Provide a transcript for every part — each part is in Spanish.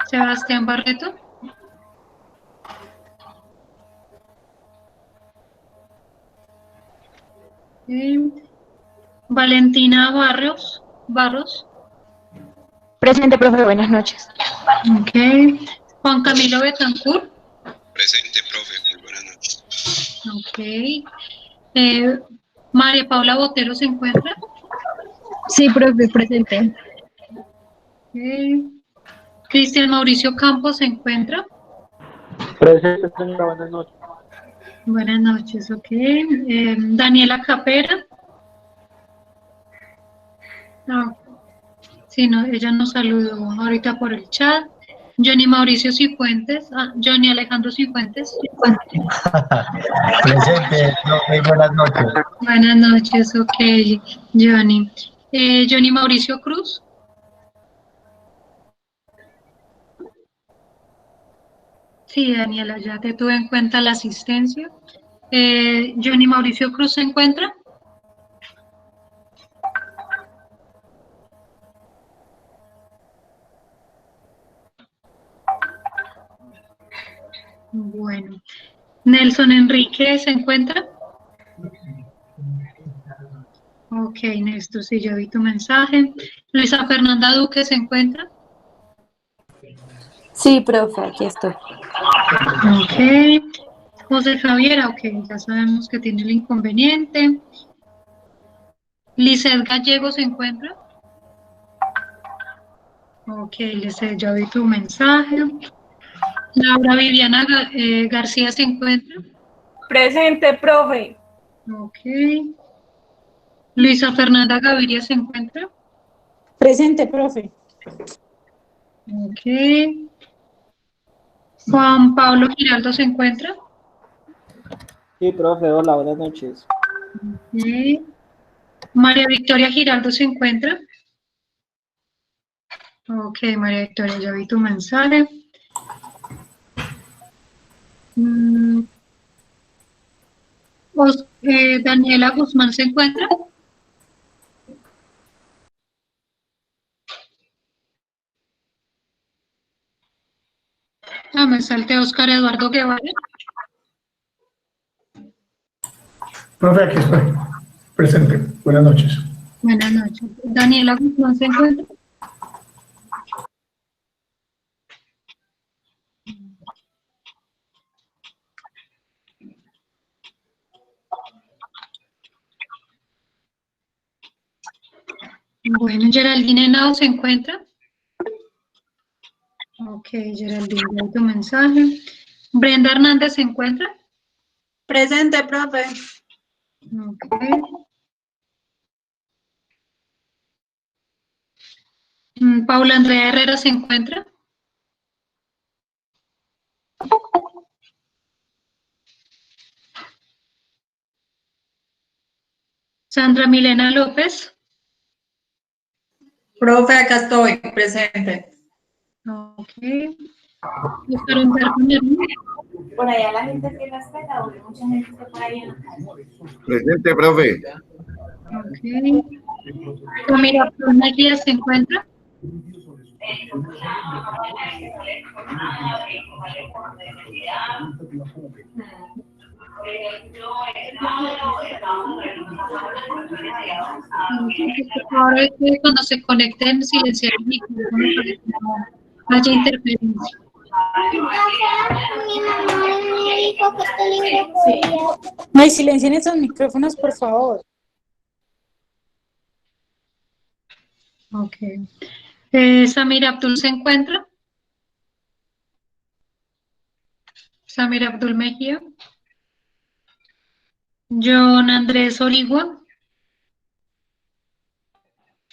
Sebastián Barreto. Valentina Barros. Presente, profe, buenas noches. Ok. Juan Camilo Betancourt. Presente, profe, muy buenas noches. Ok. María Paula Botero se encuentra. Sí, profe, presente. Ok. Cristian Mauricio Campos se encuentra. Presente, señora, buenas noches. Buenas noches, ok. Daniela Capera. No, sí, no, ella nos saludó ahorita por el chat. Johnny Mauricio Cifuentes. Johnny Alejandro Cifuentes. Presente, profe, buenas noches. Buenas noches, ok, Johnny. Johnny Mauricio Cruz. Sí, Daniela, ya te tuve en cuenta la asistencia. Johnny Mauricio Cruz se encuentra. Bueno. Nelson Enrique se encuentra. Ok, Néstor, sí, yo vi tu mensaje. Luisa Fernanda Duque se encuentra. Sí, profe, aquí estoy. Ok. José Javier, ok, ya sabemos que tiene el inconveniente. Lizeth Gallego se encuentra. Ok, Lizeth, ya vi tu mensaje. Laura Viviana García se encuentra. Presente, profe. Ok. Luisa Fernanda Gaviria se encuentra. Presente, profe. Ok. Juan Pablo Giraldo se encuentra. Sí, profe, hola, buenas noches. Ok. María Victoria Giraldo se encuentra. Ok, María Victoria, ya vi tu mensaje. Daniela Guzmán se encuentra. Me salte Oscar Eduardo Guevara. Profe, aquí estoy. Presente. Buenas noches. Buenas noches. Daniela Guzmán se encuentra. Bueno, Geraldine Henao se encuentra. Ok, Geraldine, ya vi tu mensaje. Brenda Hernández se encuentra. Presente, profe. Ok. Paula Andrea Herrera se encuentra. Sandra Milena López. Profe, acá estoy, presente. Ok. Oscar Humberto Merino. Por allá la gente sí la espera, o mucha gente está por ahí en la calle. Presente, profe. Ok. Camila Pruna Guía se encuentra. Ahora cuando se conecten silenciar el micrófono para que no haya interferencia. No hay silencio en estos micrófonos, por favor. Ok. Samir Abdul se encuentra. Samir Abdul Mejía. John Andrés Origua.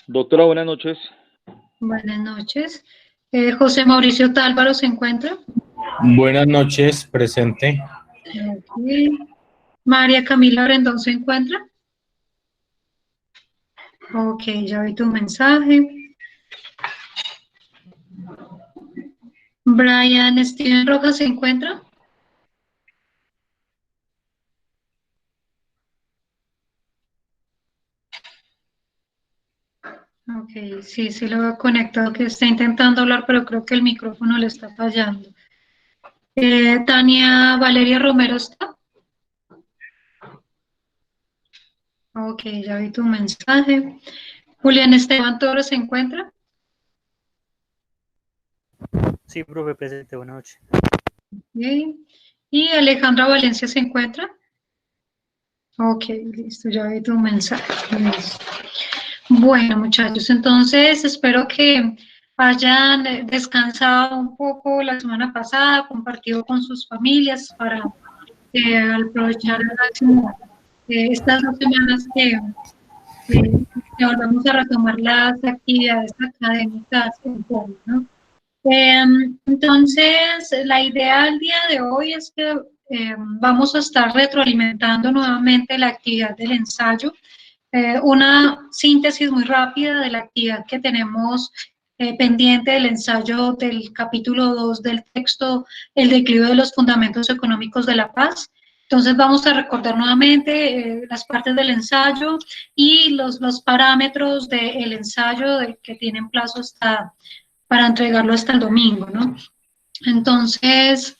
Doctora, buenas noches. Buenas noches. José Mauricio Tálvaro se encuentra. Buenas noches, presente. Ok. María Camila Rendón se encuentra. Ok, ya vi tu mensaje. Brian Steven Rojas se encuentra. Ok, sí lo veo conectado, que está intentando hablar, pero creo que el micrófono le está fallando. Tania Valeria Romero está. Ok, ya vi tu mensaje. Julián Esteban Toro se encuentra. Sí, profe, presente, buenas noches. Ok. Y Alejandra Valencia se encuentra. Ok, listo, ya vi tu mensaje. Listo. Bueno, muchachos, entonces espero que hayan descansado un poco la semana pasada, compartido con sus familias para aprovechar al máximo estas 2 semanas que volvamos a retomar las actividades académicas en forma, ¿no? Entonces, la idea del día de hoy es que vamos a estar retroalimentando nuevamente la actividad del ensayo. Una síntesis muy rápida de la actividad que tenemos pendiente del ensayo del capítulo 2 del texto, El declive de los fundamentos económicos de la paz. Entonces vamos a recordar nuevamente las partes del ensayo y los parámetros del ensayo que tienen plazo para entregarlo hasta el domingo, ¿no? Entonces,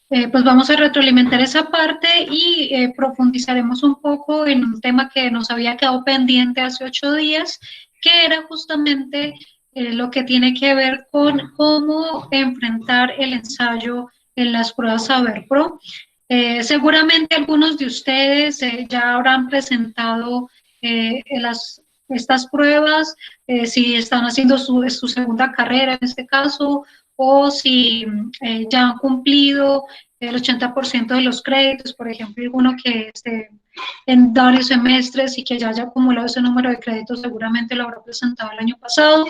pues vamos a retroalimentar esa parte y profundizaremos un poco en un tema que nos había quedado pendiente hace 8 días, que era justamente lo que tiene que ver con cómo enfrentar el ensayo en las pruebas Saber Pro. Seguramente algunos de ustedes ya habrán presentado estas pruebas, si están haciendo su segunda carrera en este caso, o si ya han cumplido el 80% de los créditos, por ejemplo, alguno que esté en varios semestres y que ya haya acumulado ese número de créditos, seguramente lo habrá presentado el año pasado,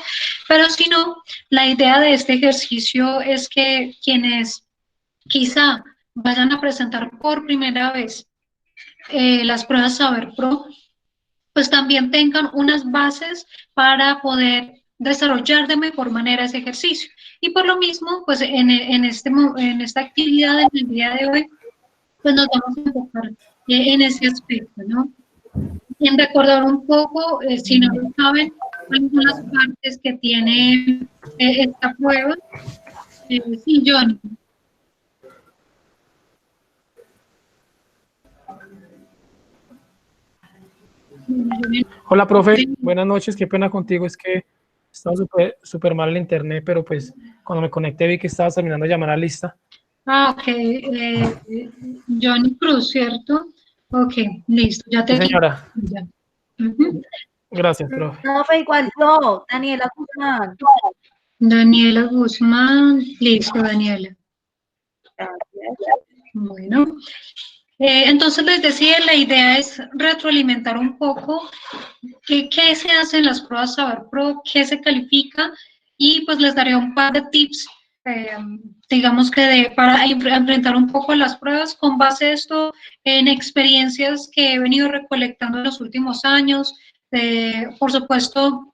pero si no, la idea de este ejercicio es que quienes quizá vayan a presentar por primera vez las pruebas Saber Pro, pues también tengan unas bases para poder desarrollar de mejor manera ese ejercicio. Y por lo mismo, pues en esta actividad del día de hoy, pues nos vamos a enfocar en ese aspecto, ¿no? En recordar un poco, si no lo saben, algunas partes que tiene esta prueba. Sí, Johnny. Hola, profe. Buenas noches. Qué pena contigo. Es que estaba súper mal el internet, pero pues cuando me conecté vi que estabas terminando de llamar a la lista. Ah, ok. Johnny Cruz, ¿cierto? Ok, listo. Ya te Sí, señora. Ya. Uh-huh. Gracias, profe. Profe, igual yo, Daniela Guzmán. Daniela Guzmán. Listo, Daniela. Bueno. Entonces les decía, la idea es retroalimentar un poco qué se hace en las pruebas Saber Pro, qué se califica, y pues les daré un par de tips, digamos que para enfrentar un poco las pruebas con base a esto en experiencias que he venido recolectando en los últimos años, por supuesto,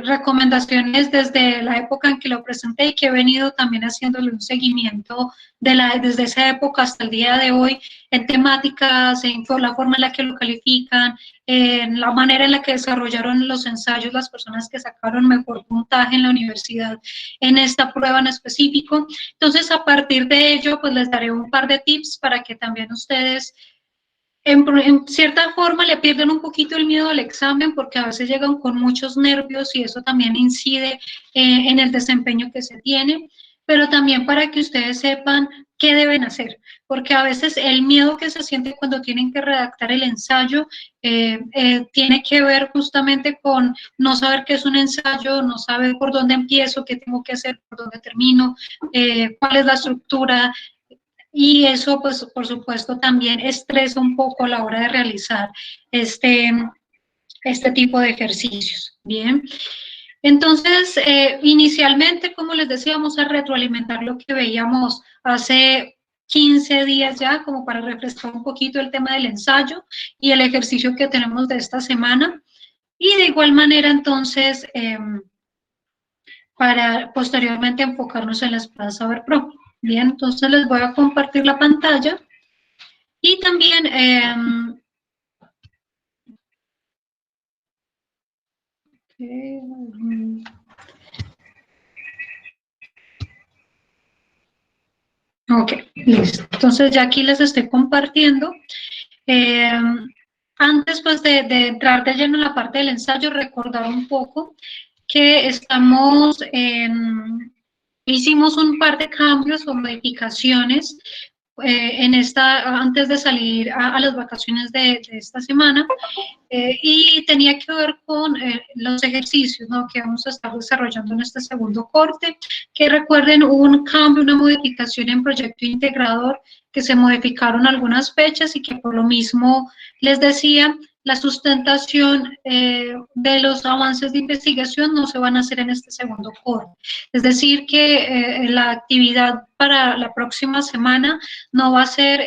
recomendaciones desde la época en que lo presenté y que he venido también haciéndole un seguimiento desde esa época hasta el día de hoy en temáticas, en la forma en la que lo califican, en la manera en la que desarrollaron los ensayos las personas que sacaron mejor puntaje en la universidad en esta prueba en específico. Entonces, a partir de ello, pues les daré un par de tips para que también ustedes en cierta forma le pierden un poquito el miedo al examen, porque a veces llegan con muchos nervios y eso también incide en el desempeño que se tiene, pero también para que ustedes sepan qué deben hacer, porque a veces el miedo que se siente cuando tienen que redactar el ensayo tiene que ver justamente con no saber qué es un ensayo, no saber por dónde empiezo, qué tengo que hacer, por dónde termino, cuál es la estructura. Y eso, pues, por supuesto, también estresa un poco a la hora de realizar este tipo de ejercicios. Bien. Entonces, inicialmente, como les decía, vamos a retroalimentar lo que veíamos hace 15 días ya, como para refrescar un poquito el tema del ensayo y el ejercicio que tenemos de esta semana. Y de igual manera, entonces, para posteriormente enfocarnos en las pruebas Saber Pro. Bien, entonces les voy a compartir la pantalla y también Ok, listo. Entonces ya aquí les estoy compartiendo. Antes pues de entrar de lleno en la parte del ensayo, recordar un poco que hicimos un par de cambios o modificaciones antes de salir a las vacaciones de esta semana, y tenía que ver con los ejercicios, ¿no?, que vamos a estar desarrollando en este segundo corte, que recuerden hubo un cambio, una modificación en proyecto integrador, que se modificaron algunas fechas y que por lo mismo les decía, la sustentación de los avances de investigación no se van a hacer en este segundo corte. Es decir, que la actividad para la próxima semana no va a ser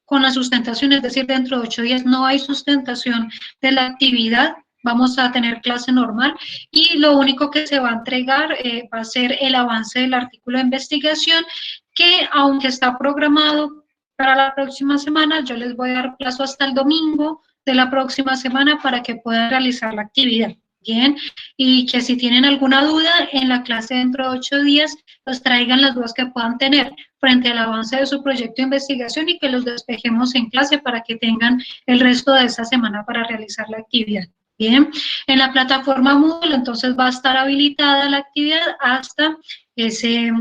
con la sustentación, es decir, dentro de 8 días no hay sustentación de la actividad, vamos a tener clase normal y lo único que se va a entregar va a ser el avance del artículo de investigación, que aunque está programado para la próxima semana, yo les voy a dar plazo hasta el domingo de la próxima semana para que puedan realizar la actividad. Bien, y que si tienen alguna duda en la clase dentro de 8 días, pues traigan las dudas que puedan tener frente al avance de su proyecto de investigación y que los despejemos en clase para que tengan el resto de esa semana para realizar la actividad. Bien, en la plataforma Moodle entonces va a estar habilitada la actividad hasta ese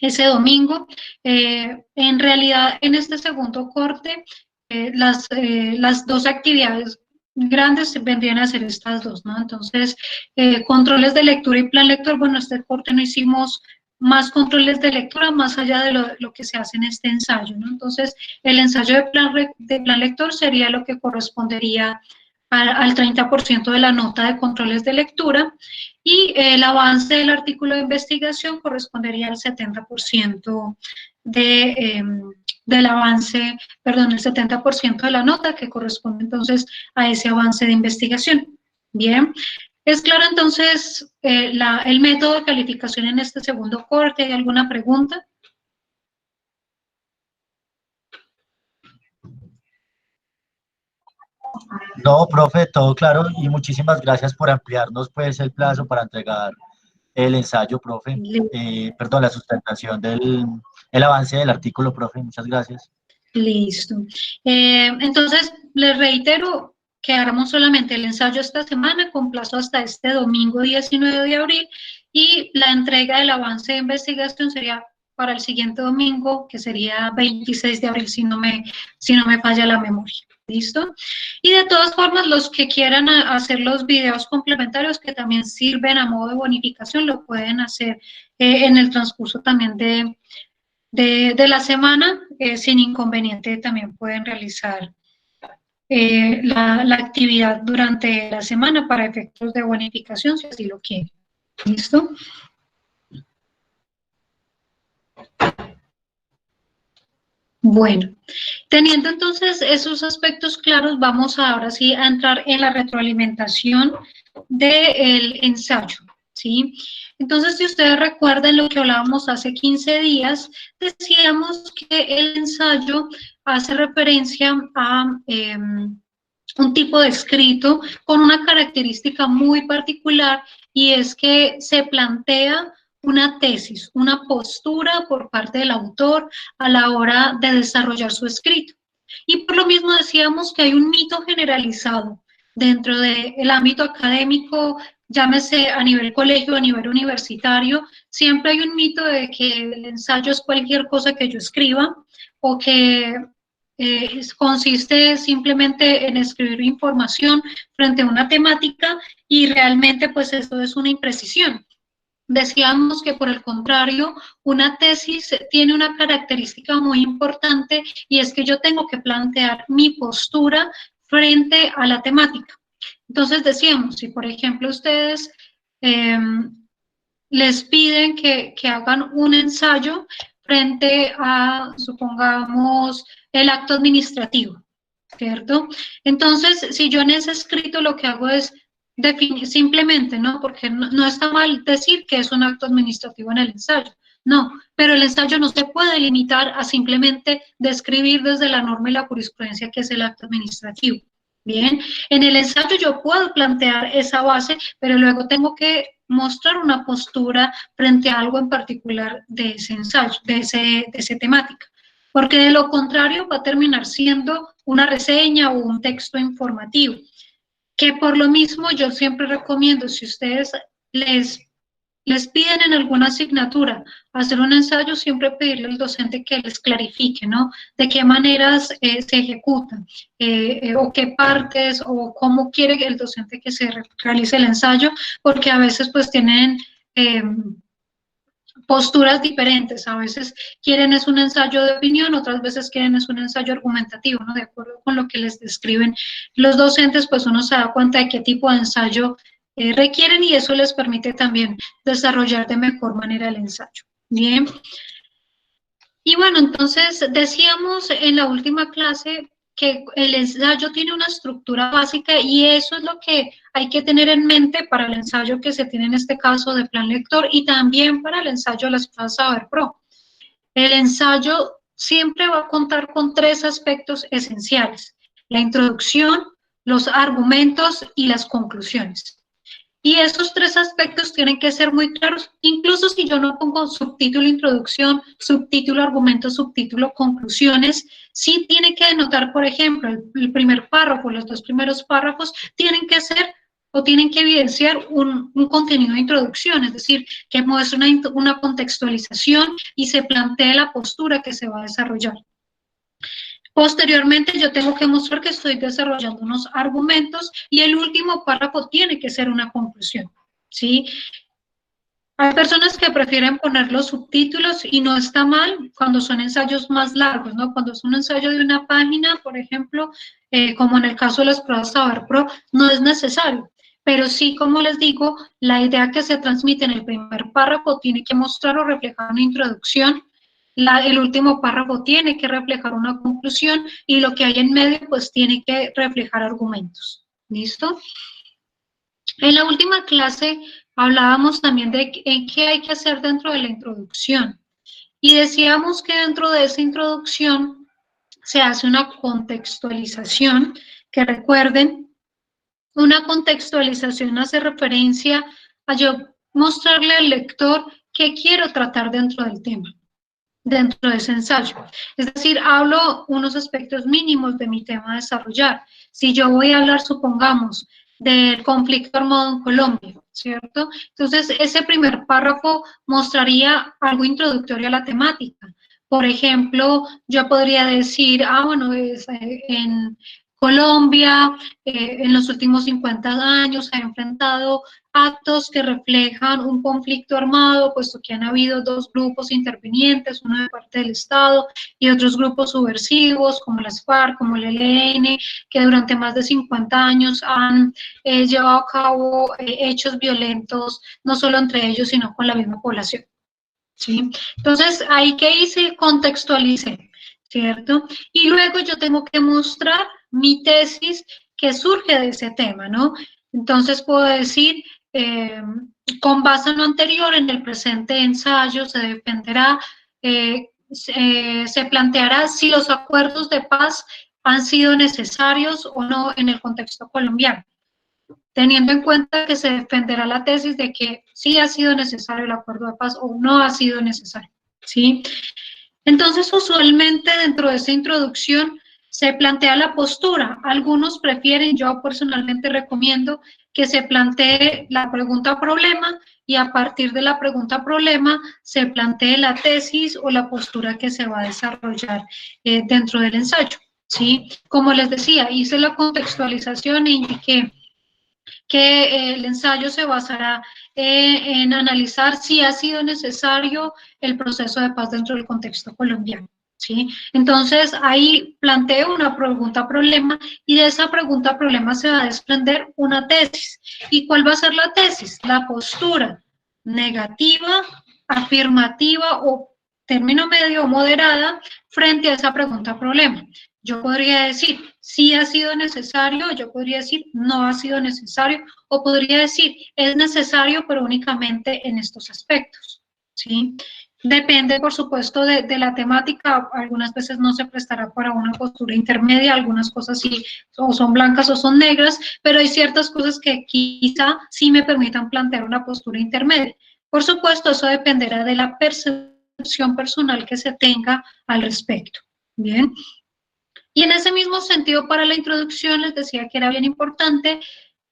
domingo. En realidad, en este segundo corte, las dos actividades grandes vendrían a ser estas dos, ¿no? Entonces, controles de lectura y plan lector, bueno, este corte no hicimos más controles de lectura más allá de lo que se hace en este ensayo, ¿no? Entonces, el ensayo de plan lector sería lo que correspondería al 30% de la nota de controles de lectura y el avance del artículo de investigación correspondería al 70% del avance, perdón, el 70% de la nota que corresponde entonces a ese avance de investigación. Bien, ¿es claro entonces el método de calificación en este segundo corte? ¿Hay alguna pregunta? No, profe, todo claro y muchísimas gracias por ampliarnos pues el plazo para entregar el ensayo, profe. Perdón, la sustentación el avance del artículo, profe. Muchas gracias. Listo. Entonces, les reitero que hagamos solamente el ensayo esta semana con plazo hasta este domingo 19 de abril y la entrega del avance de investigación sería para el siguiente domingo, que sería 26 de abril, si no me falla la memoria. ¿Listo? Y de todas formas, los que quieran hacer los videos complementarios que también sirven a modo de bonificación, lo pueden hacer en el transcurso también de la semana, sin inconveniente también pueden realizar la actividad durante la semana para efectos de bonificación, si así lo quieren. ¿Listo? Bueno, teniendo entonces esos aspectos claros, vamos ahora sí a entrar en la retroalimentación del ensayo, ¿sí? Entonces, si ustedes recuerdan lo que hablábamos hace 15 días, decíamos que el ensayo hace referencia a un tipo de escrito con una característica muy particular y es que se plantea una tesis, una postura por parte del autor a la hora de desarrollar su escrito. Y por lo mismo decíamos que hay un mito generalizado dentro del ámbito académico, llámese a nivel colegio, a nivel universitario, siempre hay un mito de que el ensayo es cualquier cosa que yo escriba o que consiste simplemente en escribir información frente a una temática y realmente pues esto es una imprecisión. Decíamos que por el contrario, una tesis tiene una característica muy importante y es que yo tengo que plantear mi postura frente a la temática. Entonces decíamos, si por ejemplo ustedes les piden que hagan un ensayo frente a, supongamos, el acto administrativo, ¿cierto? Entonces, si yo en ese escrito lo que hago es definir simplemente, ¿no? Porque no está mal decir que es un acto administrativo en el ensayo, no, pero el ensayo no se puede limitar a simplemente describir desde la norma y la jurisprudencia que es el acto administrativo. Bien, en el ensayo yo puedo plantear esa base, pero luego tengo que mostrar una postura frente a algo en particular de ese ensayo, de esa temática, porque de lo contrario va a terminar siendo una reseña o un texto informativo, que por lo mismo yo siempre recomiendo, si ustedes les piden en alguna asignatura hacer un ensayo, siempre pedirle al docente que les clarifique, ¿no? De qué maneras se ejecutan, o qué partes, o cómo quiere el docente que se realice el ensayo, porque a veces pues tienen posturas diferentes, a veces quieren es un ensayo de opinión, otras veces quieren es un ensayo argumentativo, ¿no? De acuerdo con lo que les describen los docentes, pues uno se da cuenta de qué tipo de ensayo requieren y eso les permite también desarrollar de mejor manera el ensayo. Bien. Y bueno, entonces decíamos en la última clase que el ensayo tiene una estructura básica y eso es lo que hay que tener en mente para el ensayo que se tiene en este caso de plan lector y también para el ensayo de las pruebas Saber Pro. El ensayo siempre va a contar con 3 aspectos esenciales: la introducción, los argumentos y las conclusiones. Y esos 3 aspectos tienen que ser muy claros, incluso si yo no pongo subtítulo introducción, subtítulo argumento, subtítulo conclusiones, sí tiene que denotar, por ejemplo, el primer párrafo, los 2 primeros párrafos tienen que ser o tienen que evidenciar un contenido de introducción, es decir, que muestre una contextualización y se plantee la postura que se va a desarrollar. Posteriormente yo tengo que mostrar que estoy desarrollando unos argumentos y el último párrafo tiene que ser una conclusión, ¿sí? Hay personas que prefieren poner los subtítulos y no está mal cuando son ensayos más largos, ¿no? Cuando es un ensayo de una página, por ejemplo, como en el caso de las pruebas Saber Pro, no es necesario. Pero sí, como les digo, la idea que se transmite en el primer párrafo tiene que mostrar o reflejar una introducción. El último párrafo tiene que reflejar una conclusión y lo que hay en medio pues tiene que reflejar argumentos. ¿Listo? En la última clase hablábamos también de qué hay que hacer dentro de la introducción y decíamos que dentro de esa introducción se hace una contextualización, que recuerden, una contextualización hace referencia a yo mostrarle al lector qué quiero tratar dentro del tema, dentro de ese ensayo. Es decir, hablo unos aspectos mínimos de mi tema a desarrollar. Si yo voy a hablar, supongamos, del conflicto armado en Colombia, ¿cierto? Entonces, ese primer párrafo mostraría algo introductorio a la temática. Por ejemplo, yo podría decir, bueno, en Colombia, en los últimos 50 años, ha enfrentado actos que reflejan un conflicto armado, puesto que han habido 2 grupos intervinientes, uno de parte del Estado y otros grupos subversivos, como las FARC, como el ELN, que durante más de 50 años han llevado a cabo hechos violentos, no solo entre ellos, sino con la misma población, ¿sí? Entonces, ahí que hice, contextualicé, ¿cierto? Y luego yo tengo que mostrar mi tesis que surge de ese tema, ¿no? Entonces puedo decir, con base en lo anterior, en el presente ensayo se defenderá, se planteará si los acuerdos de paz han sido necesarios o no en el contexto colombiano, teniendo en cuenta que se defenderá la tesis de que sí ha sido necesario el acuerdo de paz o no ha sido necesario, ¿sí? Entonces, usualmente dentro de esa introducción se plantea la postura. Algunos prefieren, yo personalmente recomiendo que se plantee la pregunta-problema y a partir de la pregunta-problema se plantee la tesis o la postura que se va a desarrollar dentro del ensayo, ¿sí? Como les decía, hice la contextualización e indiqué que el ensayo se basará en analizar si ha sido necesario el proceso de paz dentro del contexto colombiano, ¿sí? Entonces, ahí planteo una pregunta-problema y de esa pregunta-problema se va a desprender una tesis. ¿Y cuál va a ser la tesis? La postura negativa, afirmativa o término medio o moderada frente a esa pregunta-problema. Yo podría decir, sí ha sido necesario, yo podría decir, no ha sido necesario, o podría decir, es necesario, pero únicamente en estos aspectos, ¿sí? Depende, por supuesto, de la temática. Algunas veces no se prestará para una postura intermedia, algunas cosas sí o son blancas o son negras, pero hay ciertas cosas que quizá sí me permitan plantear una postura intermedia. Por supuesto, eso dependerá de la percepción personal que se tenga al respecto. Bien. Y en ese mismo sentido, para la introducción les decía que era bien importante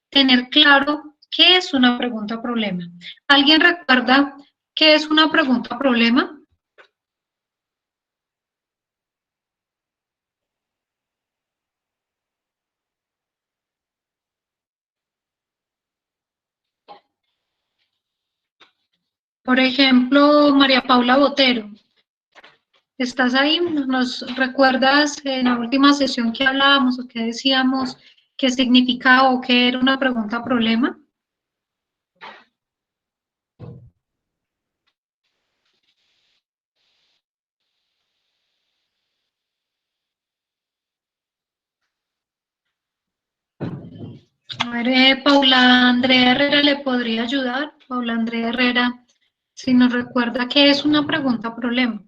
tener claro qué es una pregunta problema. ¿Alguien recuerda qué es una pregunta problema? Por ejemplo, María Paula Botero. ¿Estás ahí? ¿Nos recuerdas en la última sesión que hablábamos o que decíamos qué significaba o qué era una pregunta problema? A ver, Paula Andrea Herrera le podría ayudar. Paula Andrea Herrera, si nos recuerda qué es una pregunta problema.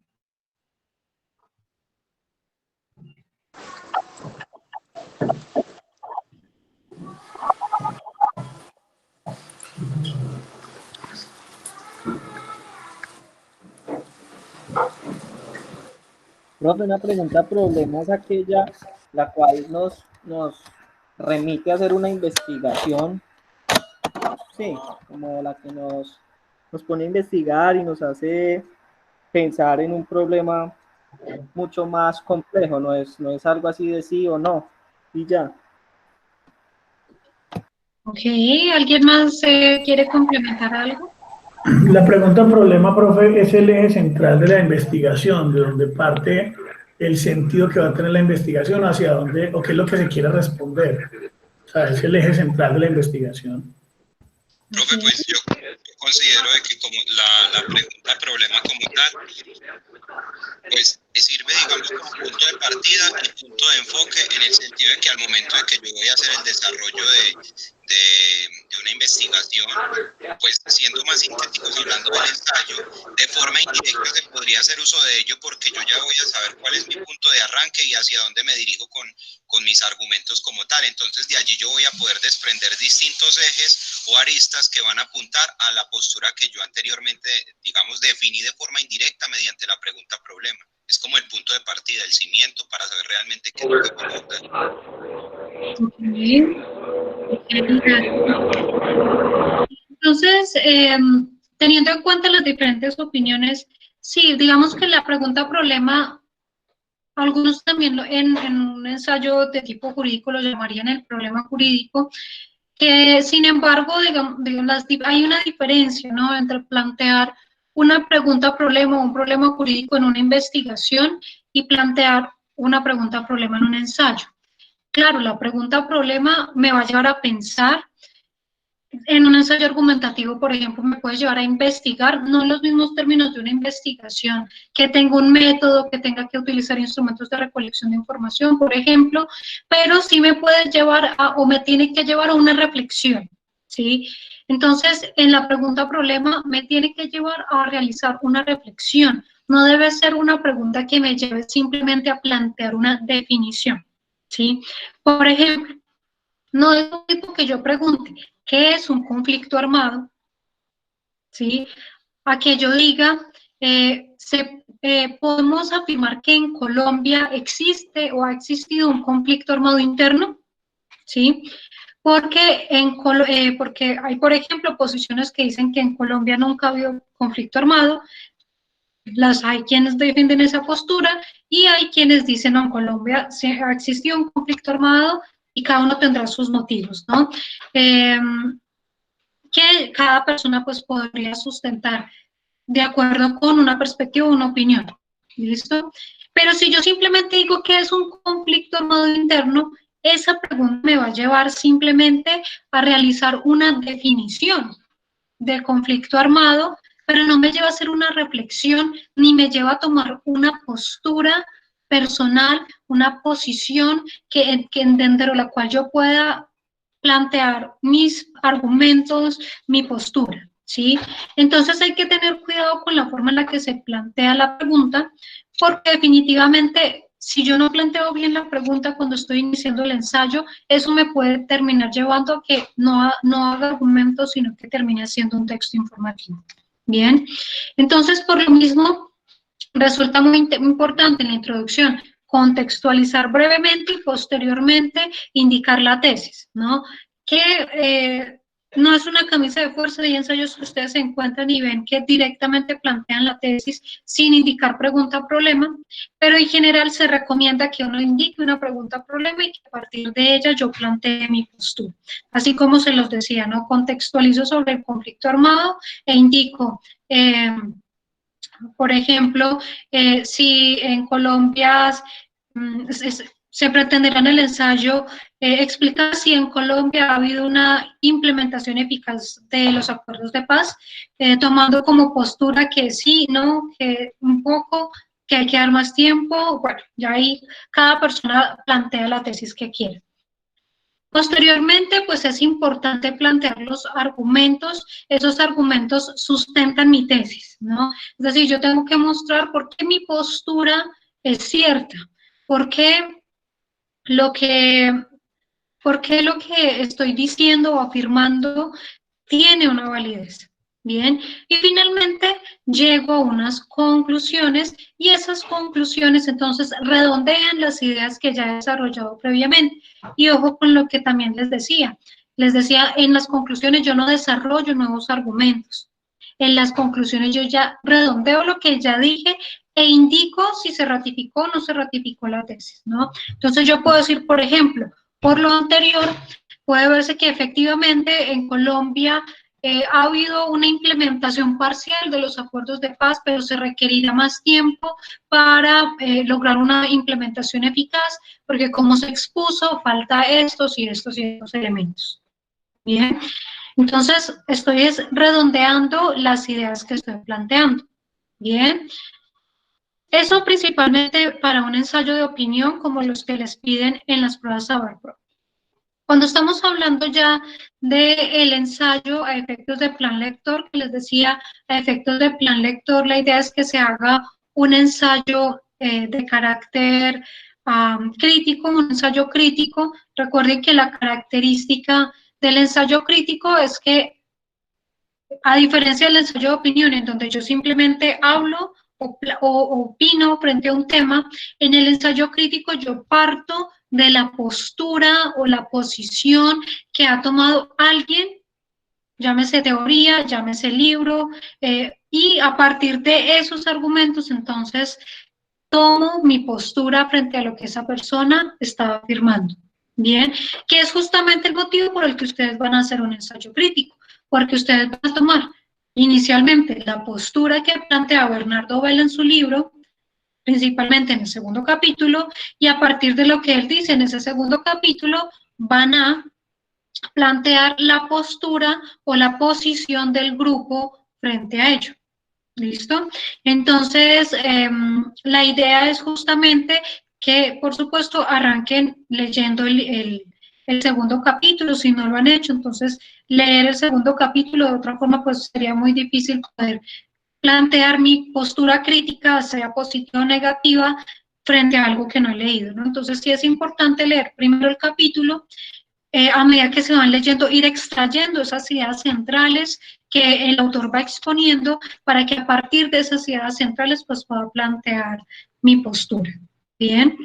Profe, una pregunta problema es aquella la cual nos remite a hacer una investigación, sí, como la que nos pone a investigar y nos hace pensar en un problema mucho más complejo, no es algo así de sí o no, y ya. Ok, ¿alguien más quiere complementar algo? La pregunta problema, profe, es el eje central de la investigación, de donde parte el sentido que va a tener la investigación, hacia dónde, o qué es lo que se quiere responder. O sea, es el eje central de la investigación. Profe, pues yo considero de que como la pregunta problema como tal, pues sirve, digamos, como punto de partida y punto de enfoque, en el sentido de que al momento de que yo voy a hacer el desarrollo de una investigación, pues siendo más sintéticos hablando del ensayo, de forma indirecta se podría hacer uso de ello porque yo ya voy a saber cuál es mi punto de arranque y hacia dónde me dirijo con mis argumentos como tal. Entonces de allí yo voy a poder desprender distintos ejes o aristas que van a apuntar a la postura que yo anteriormente, digamos, definí de forma indirecta mediante la pregunta problema. Es como el punto de partida, el cimiento para saber realmente qué es lo que preguntar. Entonces, teniendo en cuenta las diferentes opiniones, sí, digamos que la pregunta problema, algunos también en un ensayo de tipo jurídico lo llamarían el problema jurídico, que sin embargo, digamos, hay una diferencia, ¿no?, entre plantear una pregunta problema o un problema jurídico en una investigación y plantear una pregunta problema en un ensayo. Claro, la pregunta problema me va a llevar a pensar. En un ensayo argumentativo, por ejemplo, me puede llevar a investigar, no en los mismos términos de una investigación, que tenga un método, que tenga que utilizar instrumentos de recolección de información, por ejemplo, pero sí me puede llevar o me tiene que llevar a una reflexión, ¿sí? Entonces, en la pregunta problema me tiene que llevar a realizar una reflexión, no debe ser una pregunta que me lleve simplemente a plantear una definición, ¿sí? Por ejemplo, no es lo mismo que yo pregunte, ¿qué es un conflicto armado? ¿Sí? A que yo diga, ¿podemos afirmar que en Colombia existe o ha existido un conflicto armado interno? ¿Sí? Porque hay, por ejemplo, posiciones que dicen que en Colombia nunca ha habido conflicto armado, hay quienes defienden esa postura y hay quienes dicen, no, en Colombia ha existido un conflicto armado y cada uno tendrá sus motivos, ¿no? Que cada persona pues podría sustentar de acuerdo con una perspectiva o una opinión, ¿listo? Pero si yo simplemente digo que es un conflicto armado interno, esa pregunta me va a llevar simplemente a realizar una definición del conflicto armado, pero no me lleva a hacer una reflexión, ni me lleva a tomar una postura personal, una posición dentro de la cual yo pueda plantear mis argumentos, mi postura, ¿sí? Entonces hay que tener cuidado con la forma en la que se plantea la pregunta, porque definitivamente si yo no planteo bien la pregunta cuando estoy iniciando el ensayo, eso me puede terminar llevando a que no haga argumentos, sino que termine siendo un texto informativo. Bien, entonces por lo mismo resulta muy importante en la introducción contextualizar brevemente y posteriormente indicar la tesis, ¿no? Que no es una camisa de fuerza, hay ensayos que ustedes se encuentran y ven que directamente plantean la tesis sin indicar pregunta-problema, pero en general se recomienda que uno indique una pregunta-problema y que a partir de ella yo plantee mi postura. Así como se los decía, ¿no? Contextualizo sobre el conflicto armado e indico, por ejemplo, si en Colombia se pretenderá en el ensayo explicar si en Colombia ha habido una implementación eficaz de los acuerdos de paz, tomando como postura que sí, no, que un poco, que hay que dar más tiempo. Bueno, ya ahí cada persona plantea la tesis que quiere. Posteriormente, pues es importante plantear los argumentos, esos argumentos sustentan mi tesis, ¿no? Es decir, yo tengo que mostrar por qué mi postura es cierta, por qué lo que estoy diciendo o afirmando tiene una validez. Bien, y finalmente llego a unas conclusiones y esas conclusiones entonces redondean las ideas que ya he desarrollado previamente. Y ojo con lo que también les decía en las conclusiones yo no desarrollo nuevos argumentos. En las conclusiones yo ya redondeo lo que ya dije e indico si se ratificó o no se ratificó la tesis, ¿no? Entonces yo puedo decir, por ejemplo, por lo anterior, puede verse que efectivamente en Colombia ha habido una implementación parcial de los acuerdos de paz, pero se requerirá más tiempo para lograr una implementación eficaz, porque como se expuso, falta estos y estos elementos. Bien, entonces estoy redondeando las ideas que estoy planteando. Bien, eso principalmente para un ensayo de opinión como los que les piden en las pruebas SaberPro. Cuando estamos hablando ya del ensayo a efectos de plan lector, que les decía, a efectos de plan lector, la idea es que se haga un ensayo de carácter crítico, un ensayo crítico. Recuerden que la característica del ensayo crítico es que, a diferencia del ensayo de opinión, en donde yo simplemente hablo o opino frente a un tema, en el ensayo crítico yo parto de la postura o la posición que ha tomado alguien, llámese teoría, llámese libro, y a partir de esos argumentos, entonces, tomo mi postura frente a lo que esa persona está afirmando. Bien, que es justamente el motivo por el que ustedes van a hacer un ensayo crítico, porque ustedes van a tomar inicialmente la postura que plantea Bernardo Vela en su libro, principalmente en el segundo capítulo, y a partir de lo que él dice en ese segundo capítulo, van a plantear la postura o la posición del grupo frente a ello. ¿Listo? Entonces, la idea es justamente que, por supuesto, arranquen leyendo el segundo capítulo, si no lo han hecho. Entonces, leer el segundo capítulo de otra forma, pues sería muy difícil poder plantear mi postura crítica, sea positiva o negativa, frente a algo que no he leído, ¿no? Entonces, sí es importante leer primero el capítulo, a medida que se van leyendo, ir extrayendo esas ideas centrales que el autor va exponiendo para que a partir de esas ideas centrales pues pueda plantear mi postura. Bien,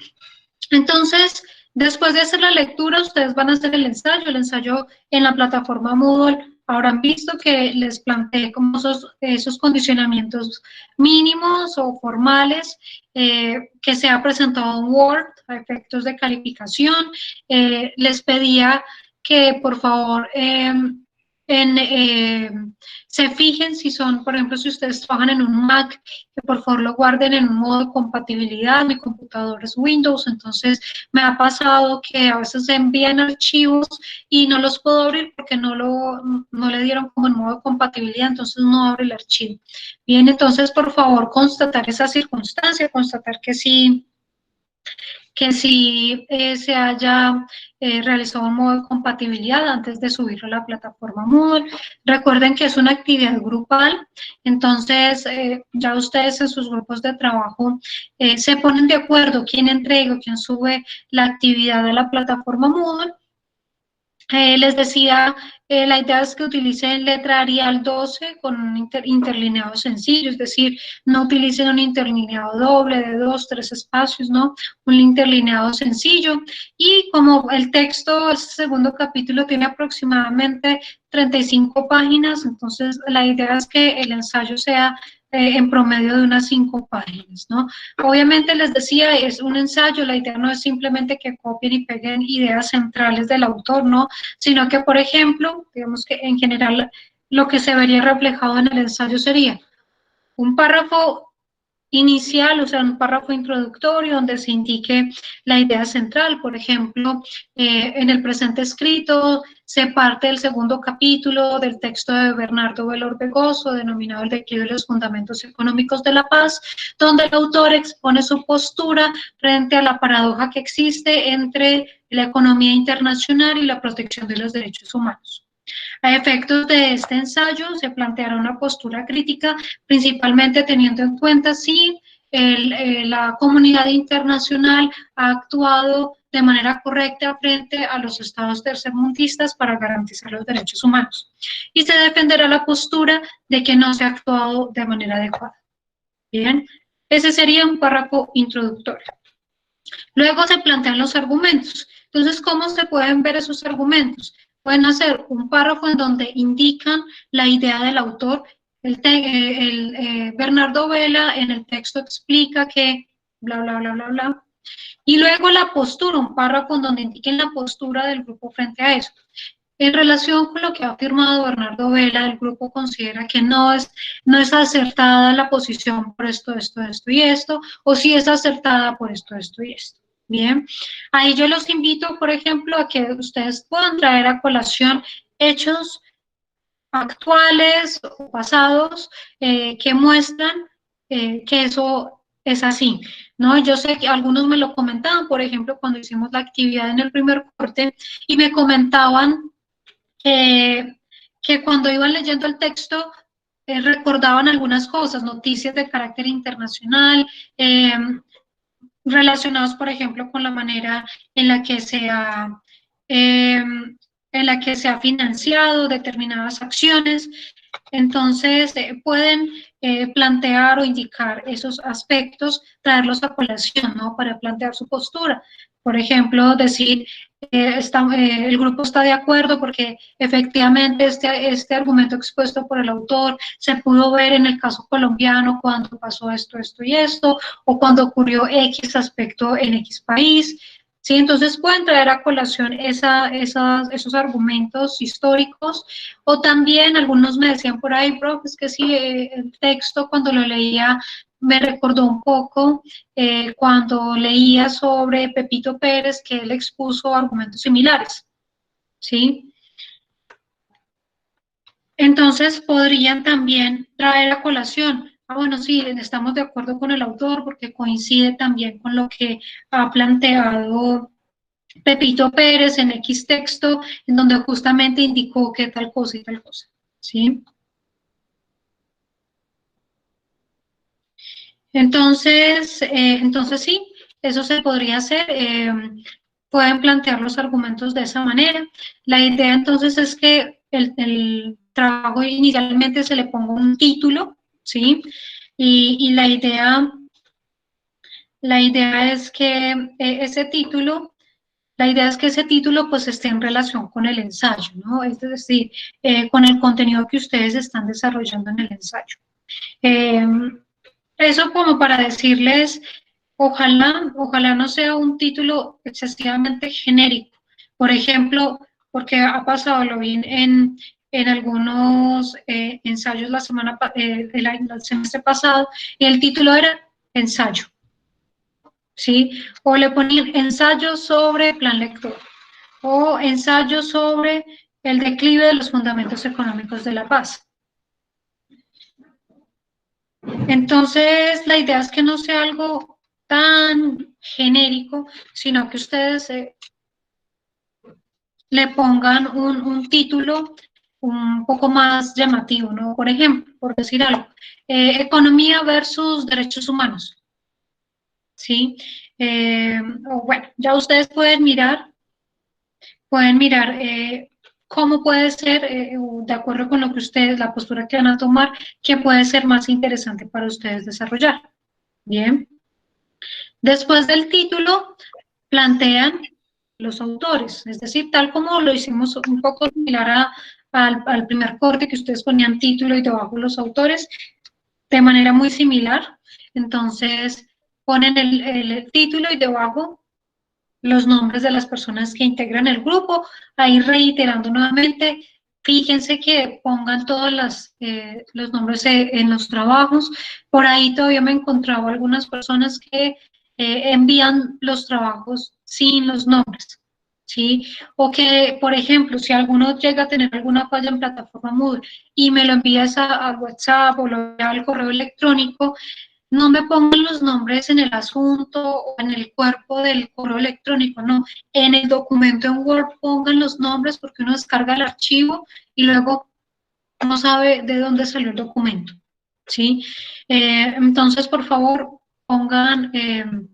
entonces, después de hacer la lectura, ustedes van a hacer el ensayo en la plataforma Moodle. Habrán visto que les planteé como esos condicionamientos mínimos o formales que se ha presentado en Word a efectos de calificación. Les pedía que por favor se fijen si son, por ejemplo, si ustedes trabajan en un Mac, que por favor lo guarden en un modo de compatibilidad. Mi computador es Windows, entonces me ha pasado que a veces se envían archivos y no los puedo abrir porque no le dieron como en modo de compatibilidad, entonces no abre el archivo. Bien, entonces por favor constatar esa circunstancia, constatar que sí que sí se haya realizado un modo de compatibilidad antes de subirlo a la plataforma Moodle. Recuerden que es una actividad grupal, entonces ya ustedes en sus grupos de trabajo se ponen de acuerdo quién entrega o quién sube la actividad a la plataforma Moodle. Les decía, la idea es que utilicen letra Arial 12 con un interlineado sencillo, es decir, no utilicen un interlineado doble de 2, 3 espacios, ¿no? Un interlineado sencillo. Y como el texto, el segundo capítulo tiene aproximadamente 35 páginas, entonces la idea es que el ensayo sea en promedio de unas 5 páginas, ¿no? Obviamente les decía, es un ensayo, la idea no es simplemente que copien y peguen ideas centrales del autor, ¿no? Sino que, por ejemplo, digamos que en general lo que se vería reflejado en el ensayo sería un párrafo inicial, o sea, un párrafo introductorio donde se indique la idea central. Por ejemplo, en el presente escrito se parte del segundo capítulo del texto de Bernardo Vela Orbegoso, denominado El declive de los fundamentos económicos de la paz, donde el autor expone su postura frente a la paradoja que existe entre la economía internacional y la protección de los derechos humanos. A efectos de este ensayo se planteará una postura crítica, principalmente teniendo en cuenta si la comunidad internacional ha actuado de manera correcta frente a los estados tercermundistas para garantizar los derechos humanos. Y se defenderá la postura de que no se ha actuado de manera adecuada. Bien, ese sería un párrafo introductorio. Luego se plantean los argumentos. Entonces, ¿cómo se pueden ver esos argumentos? Pueden hacer un párrafo en donde indican la idea del autor. Bernardo Vela en el texto explica que bla, bla, bla, bla, bla. Y luego la postura, un párrafo en donde indiquen la postura del grupo frente a eso. En relación con lo que ha afirmado Bernardo Vela, el grupo considera que no es acertada la posición por esto, esto, esto y esto, o si es acertada por esto, esto y esto. Bien, ahí yo los invito, por ejemplo, a que ustedes puedan traer a colación hechos actuales o pasados que muestran que eso es así, ¿no? Yo sé que algunos me lo comentaban, por ejemplo, cuando hicimos la actividad en el primer corte, y me comentaban que cuando iban leyendo el texto recordaban algunas cosas, noticias de carácter internacional, relacionados, por ejemplo, con la manera en la que se ha financiado determinadas acciones. Entonces, pueden plantear o indicar esos aspectos, traerlos a colación, ¿no? Para plantear su postura. Por ejemplo, decir, el grupo está de acuerdo porque efectivamente este argumento expuesto por el autor se pudo ver en el caso colombiano cuando pasó esto, esto y esto, o cuando ocurrió X aspecto en X país. ¿Sí? Entonces pueden traer a colación esos argumentos históricos, o también algunos me decían por ahí, profe, es que sí, el texto cuando lo leía me recordó un poco cuando leía sobre Pepito Pérez, que él expuso argumentos similares, ¿sí? Entonces podrían también traer a colación, bueno, sí, estamos de acuerdo con el autor porque coincide también con lo que ha planteado Pepito Pérez en X texto, en donde justamente indicó que tal cosa y tal cosa, ¿sí? Entonces sí, eso se podría hacer, pueden plantear los argumentos de esa manera. La idea entonces es que el trabajo inicialmente se le ponga un título, ¿sí? Y la idea es que ese título pues esté en relación con el ensayo, ¿no? Es decir, con el contenido que ustedes están desarrollando en el ensayo. Eso como para decirles, ojalá no sea un título excesivamente genérico. Por ejemplo, porque ha pasado, lo vi en algunos ensayos el semestre pasado, y el título era ensayo, ¿sí? O le ponían ensayo sobre plan lector, o ensayo sobre el declive de los fundamentos económicos de la paz. Entonces, la idea es que no sea algo tan genérico, sino que ustedes le pongan un título un poco más llamativo, ¿no? Por ejemplo, por decir algo, economía versus derechos humanos, ¿sí? O bueno, ya ustedes pueden mirar cómo puede ser, de acuerdo con lo que ustedes, la postura que van a tomar, que puede ser más interesante para ustedes desarrollar. Bien. Después del título, plantean los autores, es decir, tal como lo hicimos un poco similar al primer corte, que ustedes ponían título y debajo los autores, de manera muy similar. Entonces, ponen el título y debajo los nombres de las personas que integran el grupo, ahí reiterando nuevamente, fíjense que pongan todos los nombres en los trabajos. Por ahí todavía me he encontrado algunas personas que envían los trabajos sin los nombres, ¿sí? O que, por ejemplo, si alguno llega a tener alguna falla en plataforma Moodle y me lo envías a WhatsApp o lo envías al correo electrónico, no me pongan los nombres en el asunto o en el cuerpo del correo electrónico, no. En el documento en Word pongan los nombres porque uno descarga el archivo y luego no sabe de dónde salió el documento, ¿sí? Entonces, por favor, pongan el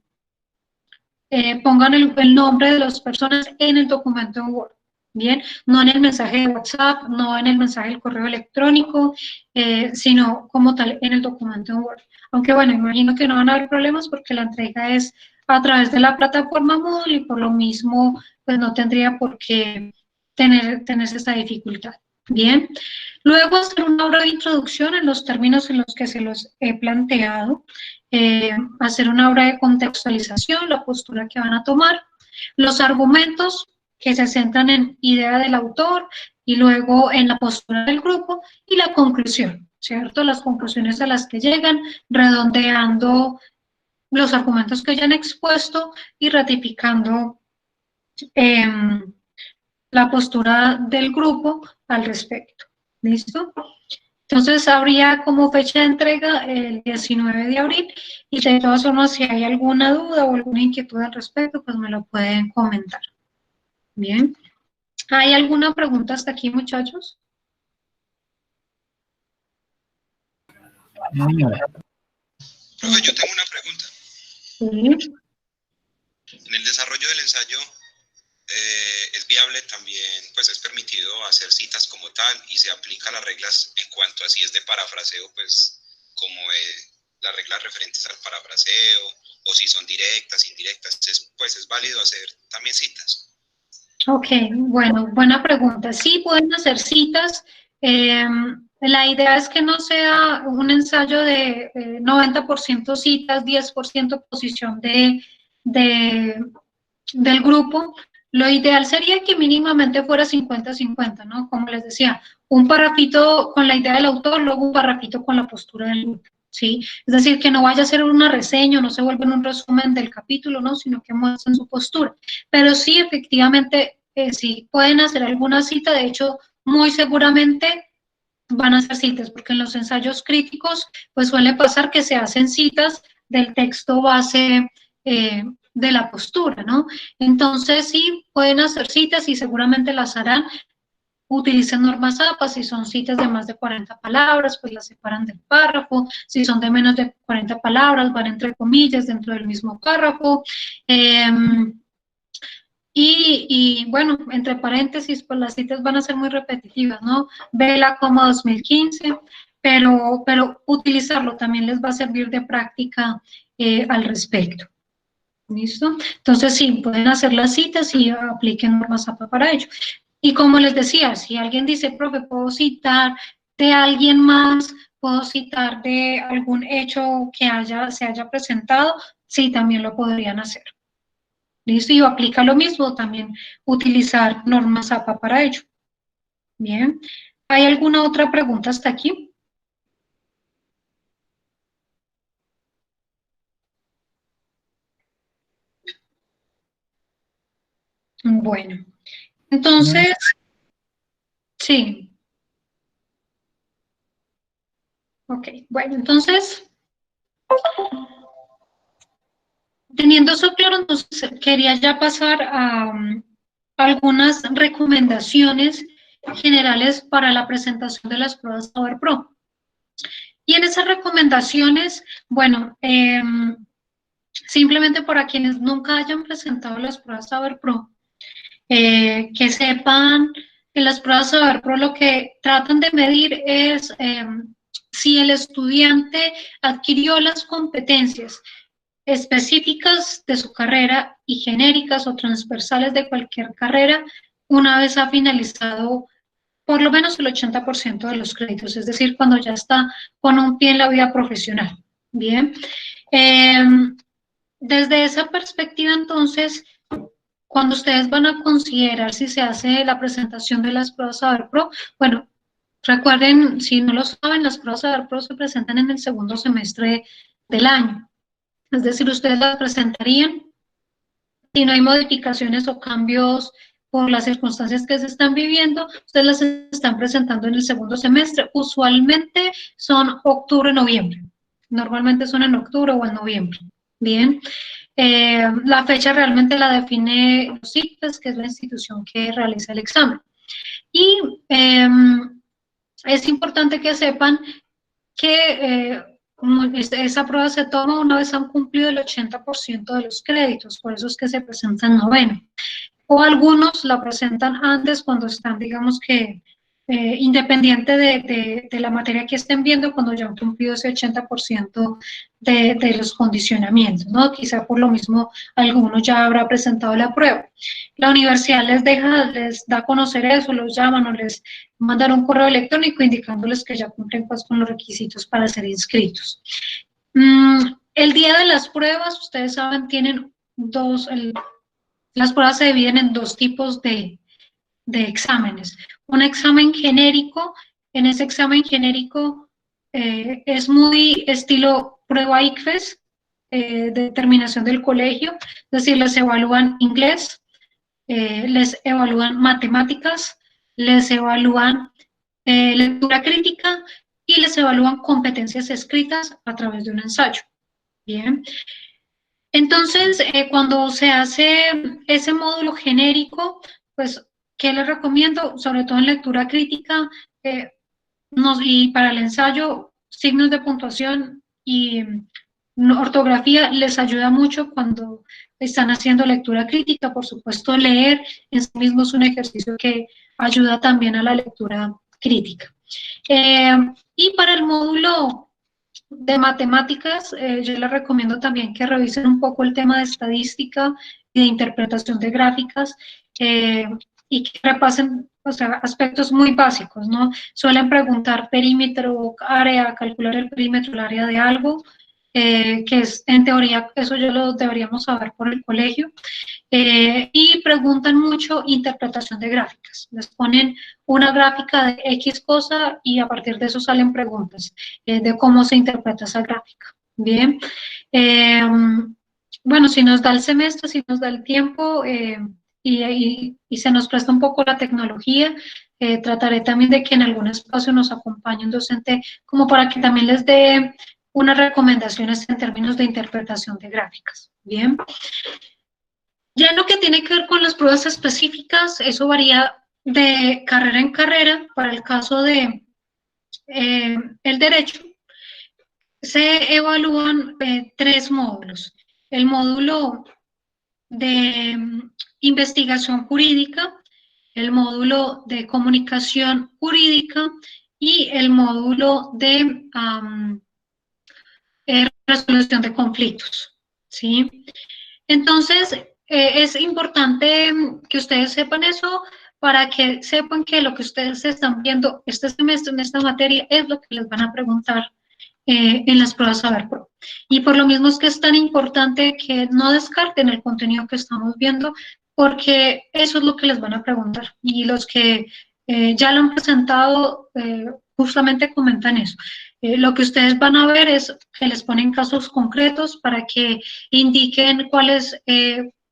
nombre de las personas en el documento en Word. Bien, no en el mensaje de WhatsApp, no en el mensaje del correo electrónico, sino como tal en el documento en Word. Aunque bueno, imagino que no van a haber problemas porque la entrega es a través de la plataforma Moodle y por lo mismo pues no tendría por qué tenerse esta dificultad. Bien, luego hacer una breve introducción en los términos en los que se los he planteado, hacer una breve contextualización, la postura que van a tomar, los argumentos que se centran en idea del autor y luego en la postura del grupo y la conclusión, ¿cierto? Las conclusiones a las que llegan, redondeando los argumentos que ya han expuesto y ratificando la postura del grupo al respecto. ¿Listo? Entonces, habría como fecha de entrega el 19 de abril y de todas formas, si hay alguna duda o alguna inquietud al respecto, pues me lo pueden comentar. Bien. ¿Hay alguna pregunta hasta aquí, muchachos? Profe, yo tengo una pregunta. Sí. En el desarrollo del ensayo, es viable también, pues es permitido hacer citas como tal y se aplican las reglas en cuanto a si es de parafraseo, pues como las reglas referentes al parafraseo o si son directas, indirectas, pues es válido hacer también citas. Ok, bueno, buena pregunta. Sí, pueden hacer citas. La idea es que no sea un ensayo de 90% citas, 10% posición del grupo. Lo ideal sería que mínimamente fuera 50-50, ¿no? Como les decía, un parrafito con la idea del autor, luego un parrafito con la postura del grupo, ¿sí? Es decir, que no vaya a ser una reseña, no se vuelva un resumen del capítulo, ¿no? Sino que muestren su postura. Pero sí, efectivamente, sí pueden hacer alguna cita, de hecho, muy seguramente van a hacer citas, porque en los ensayos críticos, pues suele pasar que se hacen citas del texto base de la postura, ¿no? Entonces, sí, pueden hacer citas y seguramente las harán. Utilicen normas APA, si son citas de más de 40 palabras, pues las separan del párrafo, si son de menos de 40 palabras, van entre comillas dentro del mismo párrafo. Y bueno, entre paréntesis, pues las citas van a ser muy repetitivas, ¿no? Vela como 2015, pero utilizarlo también les va a servir de práctica al respecto. ¿Listo? Entonces, sí, pueden hacer las citas y apliquen normas APA para ello. Y como les decía, si alguien dice, profe, puedo citar de alguien más, puedo citar de algún hecho que se haya presentado, sí, también lo podrían hacer. ¿Listo? Y aplica lo mismo, también utilizar normas APA para ello. Bien. ¿Hay alguna otra pregunta hasta aquí? Bueno, entonces, sí. Ok, bueno, entonces, Teniendo eso claro, entonces quería ya pasar a algunas recomendaciones generales para la presentación de las pruebas Saber Pro. Y en esas recomendaciones, bueno, simplemente para quienes nunca hayan presentado las pruebas Saber Pro, que sepan que las pruebas Saber Pro lo que tratan de medir es si el estudiante adquirió las competencias específicas de su carrera y genéricas o transversales de cualquier carrera una vez ha finalizado por lo menos el 80% de los créditos, es decir, cuando ya está con un pie en la vida profesional. Bien. Desde esa perspectiva, entonces, cuando ustedes van a considerar si se hace la presentación de las pruebas Saber Pro, bueno, recuerden, si no lo saben, las pruebas Saber Pro se presentan en el segundo semestre del año. Es decir, ustedes las presentarían si no hay modificaciones o cambios por las circunstancias que se están viviendo, ustedes las están presentando en el segundo semestre. Usualmente son octubre-noviembre. Normalmente son en octubre o en noviembre. Bien. La fecha realmente la define los ICFES, que es la institución que realiza el examen. Y es importante que sepan que esa prueba se toma una vez han cumplido el 80% de los créditos, por eso es que se presenta en noveno. O algunos la presentan antes cuando están, digamos que, independiente de la materia que estén viendo, cuando ya han cumplido ese 80% de los condicionamientos, ¿no? Quizá por lo mismo alguno ya habrá presentado la prueba. La universidad les da a conocer eso, los llaman o les mandan un correo electrónico indicándoles que ya cumplen pues, con los requisitos para ser inscritos. El día de las pruebas, ustedes saben, tienen las pruebas se dividen en dos tipos de exámenes. Un examen genérico, en ese examen genérico es muy estilo prueba ICFES, de determinación del colegio, es decir, les evalúan inglés, les evalúan matemáticas, les evalúan lectura crítica y les evalúan competencias escritas a través de un ensayo. Bien. Entonces, cuando se hace ese módulo genérico, pues, ¿qué les recomiendo? Sobre todo en lectura crítica y para el ensayo, signos de puntuación y ortografía les ayuda mucho cuando están haciendo lectura crítica. Por supuesto, leer en sí mismo es un ejercicio que ayuda también a la lectura crítica. Y para el módulo de matemáticas, yo les recomiendo también que revisen un poco el tema de estadística y de interpretación de gráficas y que repasen, o sea, aspectos muy básicos, ¿no? Suelen preguntar perímetro, área, calcular el perímetro, el área de algo, que es, en teoría, eso ya lo deberíamos saber por el colegio. Y preguntan mucho interpretación de gráficas. Les ponen una gráfica de X cosa y a partir de eso salen preguntas de cómo se interpreta esa gráfica. Bien. Bueno, si nos da el semestre, si nos da el tiempo y se nos presta un poco la tecnología, trataré también de que en algún espacio nos acompañe un docente como para que también les dé unas recomendaciones en términos de interpretación de gráficas. Bien. Ya en lo que tiene que ver con las pruebas específicas, eso varía de carrera en carrera. Para el caso de el derecho, se evalúan 3 módulos. El módulo de investigación jurídica, el módulo de comunicación jurídica y el módulo de resolución de conflictos, ¿sí? Entonces, es importante que ustedes sepan eso para que sepan que lo que ustedes están viendo este semestre en esta materia es lo que les van a preguntar en las pruebas Saber Pro. Y por lo mismo es que es tan importante que no descarten el contenido que estamos viendo, porque eso es lo que les van a preguntar. Y los que ya lo han presentado justamente comentan eso. Lo que ustedes van a ver es que les ponen casos concretos para que indiquen cuál es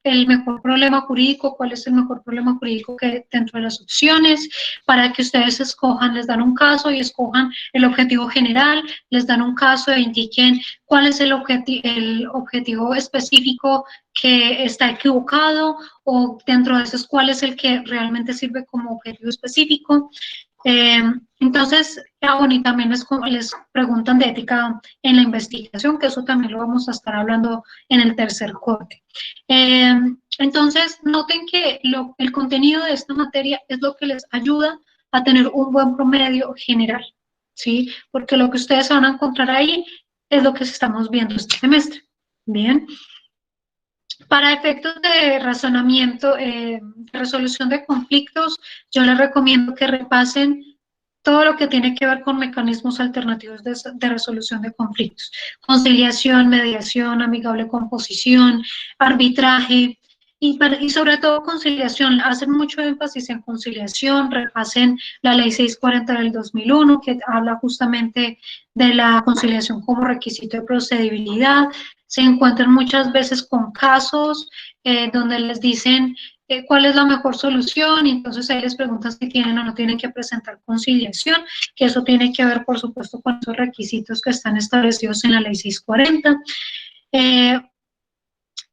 el mejor problema jurídico, cuál es el mejor problema jurídico que dentro de las opciones, para que ustedes escojan, les dan un caso y escojan el objetivo general, les dan un caso e indiquen cuál es el objetivo específico que está equivocado, o dentro de esos cuál es el que realmente sirve como objetivo específico. Entonces, bueno, y también les preguntan de ética en la investigación, que eso también lo vamos a estar hablando en el tercer corte. Entonces, noten que el contenido de esta materia es lo que les ayuda a tener un buen promedio general, ¿sí? Porque lo que ustedes van a encontrar ahí es lo que estamos viendo este semestre. Bien. Para efectos de razonamiento, resolución de conflictos, yo les recomiendo que repasen todo lo que tiene que ver con mecanismos alternativos de resolución de conflictos. Conciliación, mediación, amigable composición, arbitraje, y sobre todo conciliación. Hacen mucho énfasis en conciliación, repasen la ley 640 del 2001, que habla justamente de la conciliación como requisito de procedibilidad. Se encuentran muchas veces con casos donde les dicen cuál es la mejor solución, y entonces ahí les preguntan si tienen o no tienen que presentar conciliación, que eso tiene que ver, por supuesto, con esos requisitos que están establecidos en la ley 640.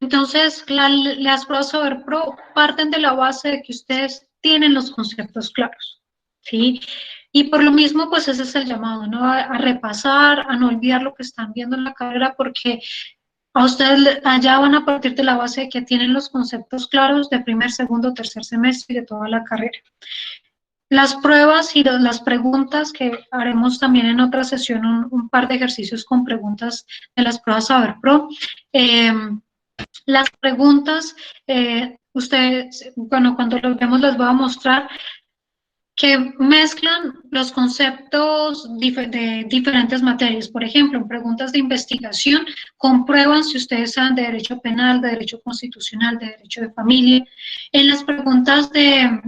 Entonces, las pruebas Saber Pro parten de la base de que ustedes tienen los conceptos claros, ¿sí? Y por lo mismo, pues ese es el llamado, ¿no? A repasar, a no olvidar lo que están viendo en la carrera, porque a ustedes allá van a partir de la base de que tienen los conceptos claros de primer, segundo, tercer semestre y de toda la carrera. Las pruebas y las preguntas, que haremos también en otra sesión un par de ejercicios con preguntas de las pruebas Saber Pro. Las preguntas, ustedes, bueno, cuando los vemos les voy a mostrar que mezclan los conceptos de diferentes materias. Por ejemplo, en preguntas de investigación, comprueban si ustedes saben de derecho penal, de derecho constitucional, de derecho de familia. En las preguntas de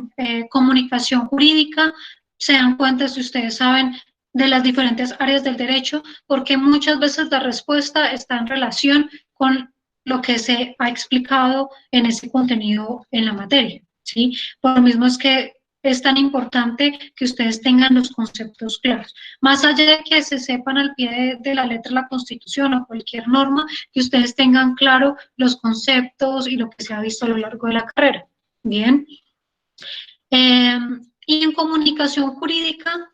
comunicación jurídica, se dan cuenta si ustedes saben de las diferentes áreas del derecho, porque muchas veces la respuesta está en relación con lo que se ha explicado en ese contenido en la materia, ¿sí? Por lo mismo es que es tan importante que ustedes tengan los conceptos claros. Más allá de que se sepan al pie de la letra la Constitución o cualquier norma, que ustedes tengan claro los conceptos y lo que se ha visto a lo largo de la carrera. Bien. Y en comunicación jurídica,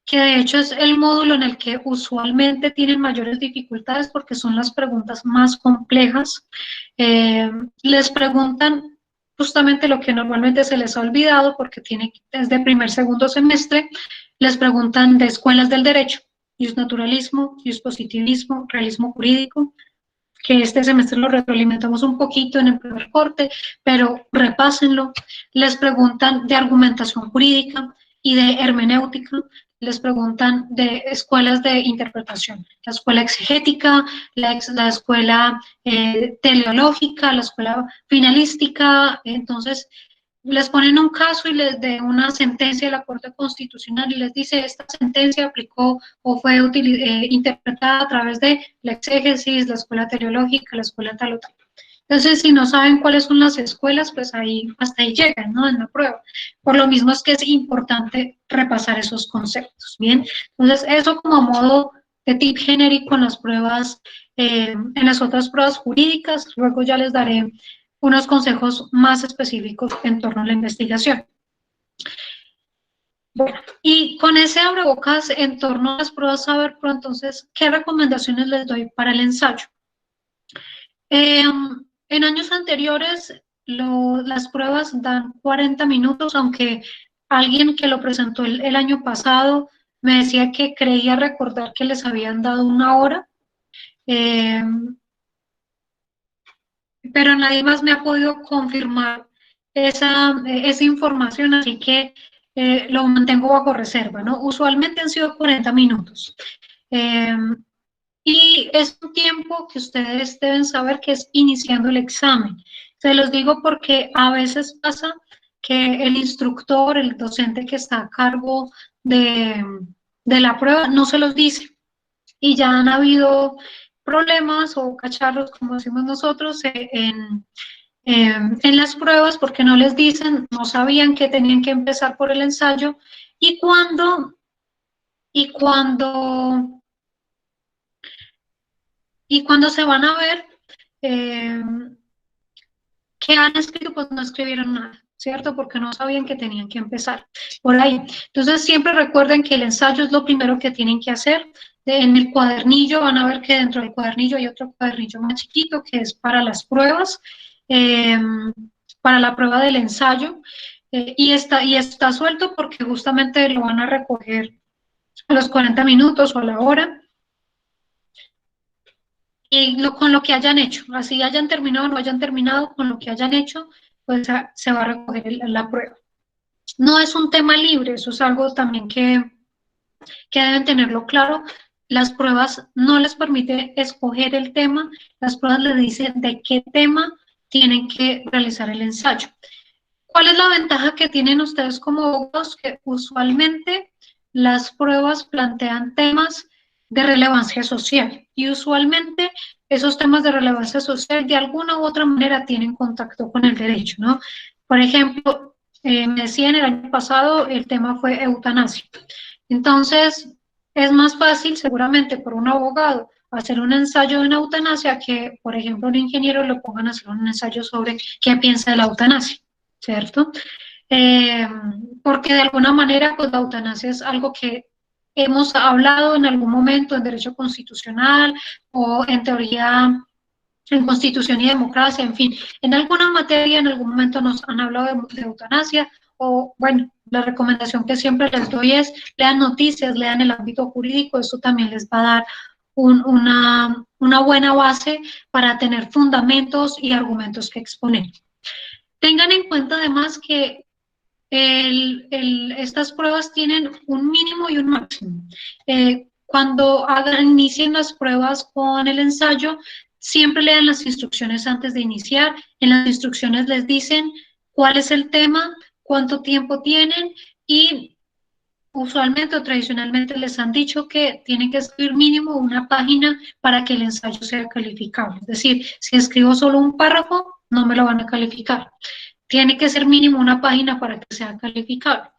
que de hecho es el módulo en el que usualmente tienen mayores dificultades porque son las preguntas más complejas, les preguntan justamente lo que normalmente se les ha olvidado porque es de primer, segundo semestre. Les preguntan de escuelas del derecho, iusnaturalismo, iuspositivismo, realismo jurídico, que este semestre lo retroalimentamos un poquito en el primer corte, pero repásenlo. Les preguntan de argumentación jurídica y de hermenéutica. Les preguntan de escuelas de interpretación, la escuela exegética, la escuela teleológica, la escuela finalística. Entonces, les ponen un caso y les de una sentencia de la Corte Constitucional y les dice, esta sentencia aplicó o fue interpretada a través de la exégesis, la escuela teleológica, la escuela tal o tal. Entonces, si no saben cuáles son las escuelas, pues hasta ahí llegan, ¿no? En la prueba. Por lo mismo es que es importante repasar esos conceptos, ¿bien? Entonces, eso como modo de tip genérico en las pruebas, en las otras pruebas jurídicas. Luego ya les daré unos consejos más específicos en torno a la investigación. Bueno, y con ese abrebocas en torno a las pruebas Saber Pro, entonces, ¿qué recomendaciones les doy para el ensayo? En años anteriores, las pruebas dan 40 minutos, aunque alguien que lo presentó el año pasado me decía que creía recordar que les habían dado 1 hora, pero nadie más me ha podido confirmar esa información, así que lo mantengo bajo reserva, ¿no? Usualmente han sido 40 minutos. Y es un tiempo que ustedes deben saber que es iniciando el examen. Se los digo porque a veces pasa que el instructor, el docente que está a cargo de la prueba, no se los dice. Y ya han habido problemas o cacharros, como decimos nosotros, en las pruebas porque no les dicen, no sabían que tenían que empezar por el ensayo, y cuando se van a ver que han escrito, pues no escribieron nada, ¿cierto? Porque no sabían que tenían que empezar por ahí. Entonces siempre recuerden que el ensayo es lo primero que tienen que hacer. En el cuadernillo van a ver que dentro del cuadernillo hay otro cuadernillo más chiquito que es para las pruebas, para la prueba del ensayo, y está suelto porque justamente lo van a recoger a los 40 minutos o a la hora, y con lo que hayan hecho, así hayan terminado o no hayan terminado, con lo que hayan hecho, pues se va a recoger la prueba. No es un tema libre, eso es algo también que deben tenerlo claro. Las pruebas no les permite escoger el tema, las pruebas les dicen de qué tema tienen que realizar el ensayo. ¿Cuál es la ventaja que tienen ustedes como abogados? Que usualmente las pruebas plantean temas de relevancia social y usualmente esos temas de relevancia social de alguna u otra manera tienen contacto con el derecho, ¿no? Por ejemplo, me decían el año pasado el tema fue eutanasia. Entonces, es más fácil seguramente por un abogado hacer un ensayo de una eutanasia que, por ejemplo, un ingeniero lo pongan a hacer un ensayo sobre qué piensa de la eutanasia, ¿cierto? Porque de alguna manera, pues la eutanasia es algo que hemos hablado en algún momento en derecho constitucional o en teoría, en constitución y democracia, en fin, en alguna materia en algún momento nos han hablado de eutanasia, o bueno, la recomendación que siempre les doy es lean noticias, lean el ámbito jurídico, eso también les va a dar una buena base para tener fundamentos y argumentos que exponer. Tengan en cuenta además que estas pruebas tienen un mínimo y un máximo. Cuando inicien las pruebas con el ensayo, siempre lean las instrucciones antes de iniciar. En las instrucciones les dicen cuál es el tema, cuánto tiempo tienen y usualmente o tradicionalmente les han dicho que tienen que escribir mínimo una página para que el ensayo sea calificable. Es decir, si escribo solo un párrafo, no me lo van a calificar. Tiene que ser mínimo una página para que sea calificable.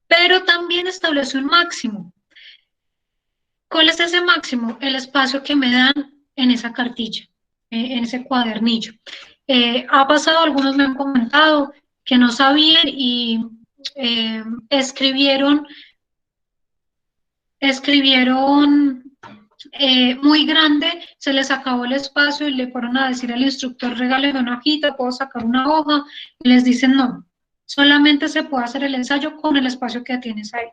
Pero también establece un máximo. ¿Cuál es ese máximo? El espacio que me dan en esa cartilla, en ese cuadernillo. Ha pasado, algunos me han comentado que no sabían y escribieron muy grande, se les acabó el espacio y le fueron a decir al instructor, regáleme una hojita, puedo sacar una hoja, y les dicen no, solamente se puede hacer el ensayo con el espacio que tienes ahí.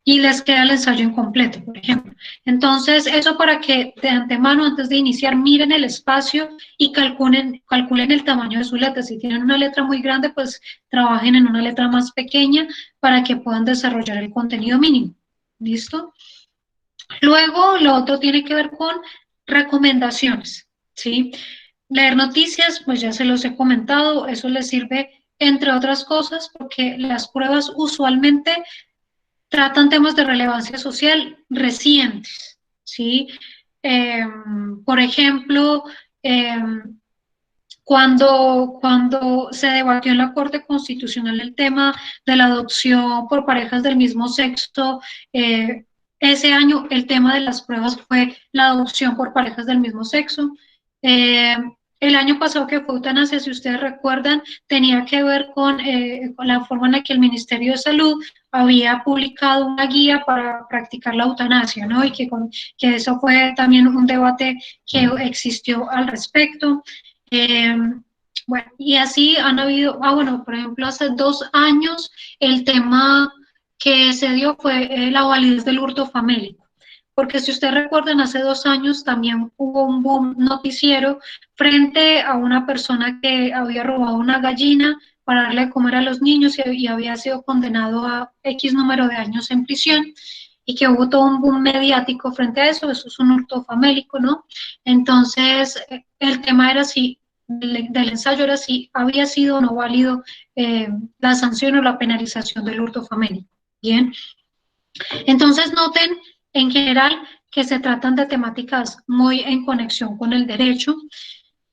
Y les queda el ensayo incompleto, por ejemplo. Entonces, eso para que de antemano, antes de iniciar, miren el espacio y calculen el tamaño de su letra. Si tienen una letra muy grande, pues trabajen en una letra más pequeña para que puedan desarrollar el contenido mínimo. ¿Listo? Luego, lo otro tiene que ver con recomendaciones, ¿sí? Leer noticias, pues ya se los he comentado, eso les sirve, entre otras cosas, porque las pruebas usualmente tratan temas de relevancia social recientes, ¿sí? Por ejemplo, cuando se debatió en la Corte Constitucional el tema de la adopción por parejas del mismo sexo, ese año el tema de las pruebas fue la adopción por parejas del mismo sexo. El año pasado que fue eutanasia, si ustedes recuerdan, tenía que ver con la forma en la que el Ministerio de Salud había publicado una guía para practicar la eutanasia, ¿no? Y que eso fue también un debate que existió al respecto. Bueno, y así han habido, bueno, por ejemplo, hace 2 años el tema que se dio fue la validez del hurto famélico. Porque si ustedes recuerdan, hace 2 años también hubo un boom noticiero frente a una persona que había robado una gallina para darle de comer a los niños y había sido condenado a X número de años en prisión, y que hubo todo un boom mediático frente a eso. Eso es un hurto famélico, ¿no? Entonces, el tema era si, del ensayo era si había sido o no válido la sanción o la penalización del hurto famélico. Bien. Entonces, noten en general que se tratan de temáticas muy en conexión con el derecho.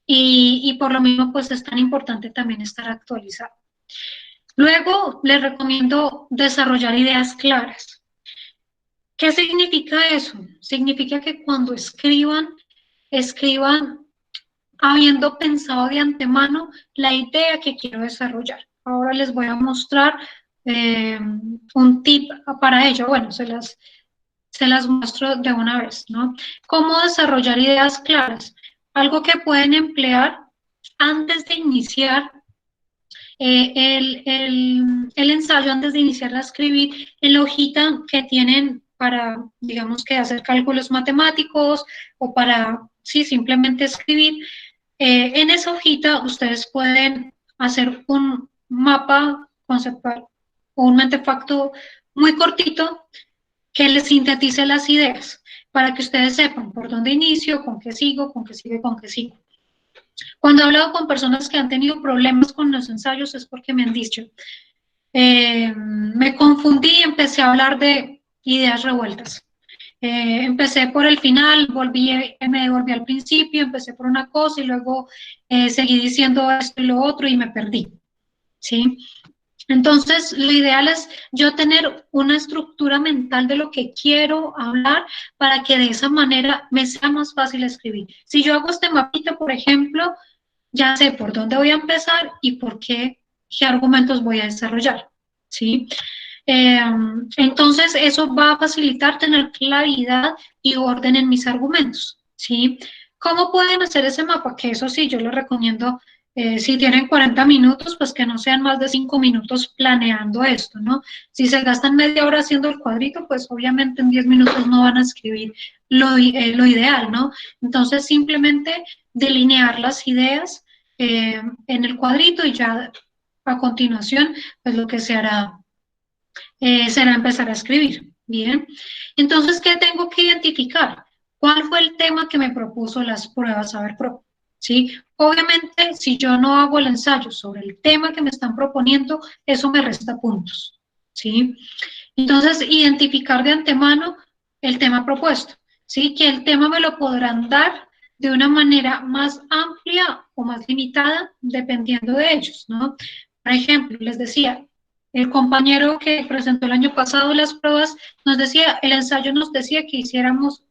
y por lo mismo pues es tan importante también estar actualizado. Luego les recomiendo desarrollar ideas claras. ¿Qué significa eso? Significa que cuando escriban habiendo pensado de antemano la idea que quiero desarrollar. Ahora les voy a mostrar un tip para ello. Bueno, se las muestro de una vez, ¿no? ¿Cómo desarrollar ideas claras? Algo que pueden emplear antes de iniciar el ensayo, antes de iniciar a escribir, en la hojita que tienen para, digamos que hacer cálculos matemáticos o para, sí, simplemente escribir. En esa hojita ustedes pueden hacer un mapa conceptual o un mentefacto muy cortito que les sintetice las ideas para que ustedes sepan por dónde inicio, con qué sigo, con qué sigo, con qué sigo. Cuando he hablado con personas que han tenido problemas con los ensayos es porque me han dicho, me confundí y empecé a hablar de ideas revueltas. Empecé por el final, me volví al principio, empecé por una cosa y luego seguí diciendo esto y lo otro y me perdí, ¿sí? Entonces, lo ideal es yo tener una estructura mental de lo que quiero hablar para que de esa manera me sea más fácil escribir. Si yo hago este mapita, por ejemplo, ya sé por dónde voy a empezar y por qué argumentos voy a desarrollar, ¿sí? Entonces, eso va a facilitar tener claridad y orden en mis argumentos, ¿sí? ¿Cómo pueden hacer ese mapa? Que eso sí, yo les recomiendo, si tienen 40 minutos, pues que no sean más de 5 minutos planeando esto, ¿no? Si se gastan media hora haciendo el cuadrito, pues obviamente en 10 minutos no van a escribir lo ideal, ¿no? Entonces, simplemente delinear las ideas en el cuadrito y ya a continuación, pues lo que se hará será empezar a escribir, ¿bien? Entonces, ¿qué tengo que identificar? ¿Cuál fue el tema que me propuso las pruebas SaberPro? ¿Sí? Obviamente, si yo no hago el ensayo sobre el tema que me están proponiendo, eso me resta puntos, ¿sí? Entonces, identificar de antemano el tema propuesto, ¿sí? Que el tema me lo podrán dar de una manera más amplia o más limitada, dependiendo de ellos, ¿no? Por ejemplo, les decía, el compañero que presentó el año pasado las pruebas nos decía, el ensayo nos decía que hiciéramos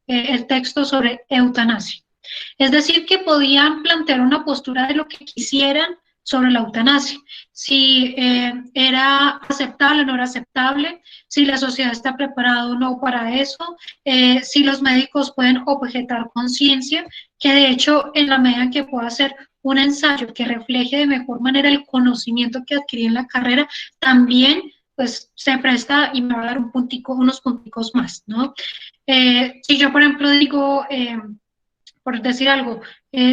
el texto sobre eutanasia. Es decir, que podían plantear una postura de lo que quisieran sobre la eutanasia, si era aceptable o no era aceptable, si la sociedad está preparada o no para eso, si los médicos pueden objetar conciencia, que de hecho en la medida en que pueda hacer un ensayo que refleje de mejor manera el conocimiento que adquirí en la carrera, también pues se presta y me va a dar unos punticos más, ¿no? Si yo, por ejemplo, digo, por decir algo,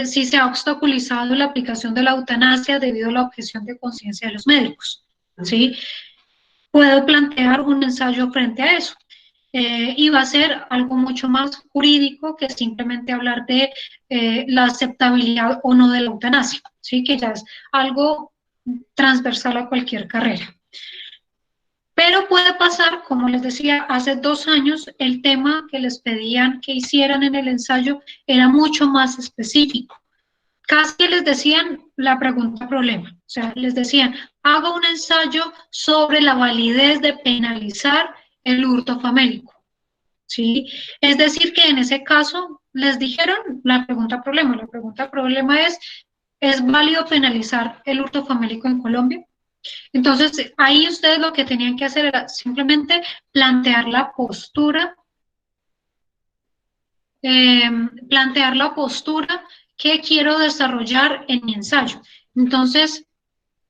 si se ha obstaculizado la aplicación de la eutanasia debido a la objeción de conciencia de los médicos, ¿sí? Puedo plantear un ensayo frente a eso. Y va a ser algo mucho más jurídico que simplemente hablar de la aceptabilidad o no de la eutanasia, ¿sí? Que ya es algo transversal a cualquier carrera. Pero puede pasar, como les decía, hace 2 años el tema que les pedían que hicieran en el ensayo era mucho más específico. Casi les decían la pregunta problema, o sea, les decían, haga un ensayo sobre la validez de penalizar el hurto famélico, ¿sí? Es decir, que en ese caso les dijeron la pregunta problema. La pregunta problema ¿es válido penalizar el hurto famélico en Colombia? Entonces, ahí ustedes lo que tenían que hacer era simplemente plantear la postura que quiero desarrollar en mi ensayo. Entonces,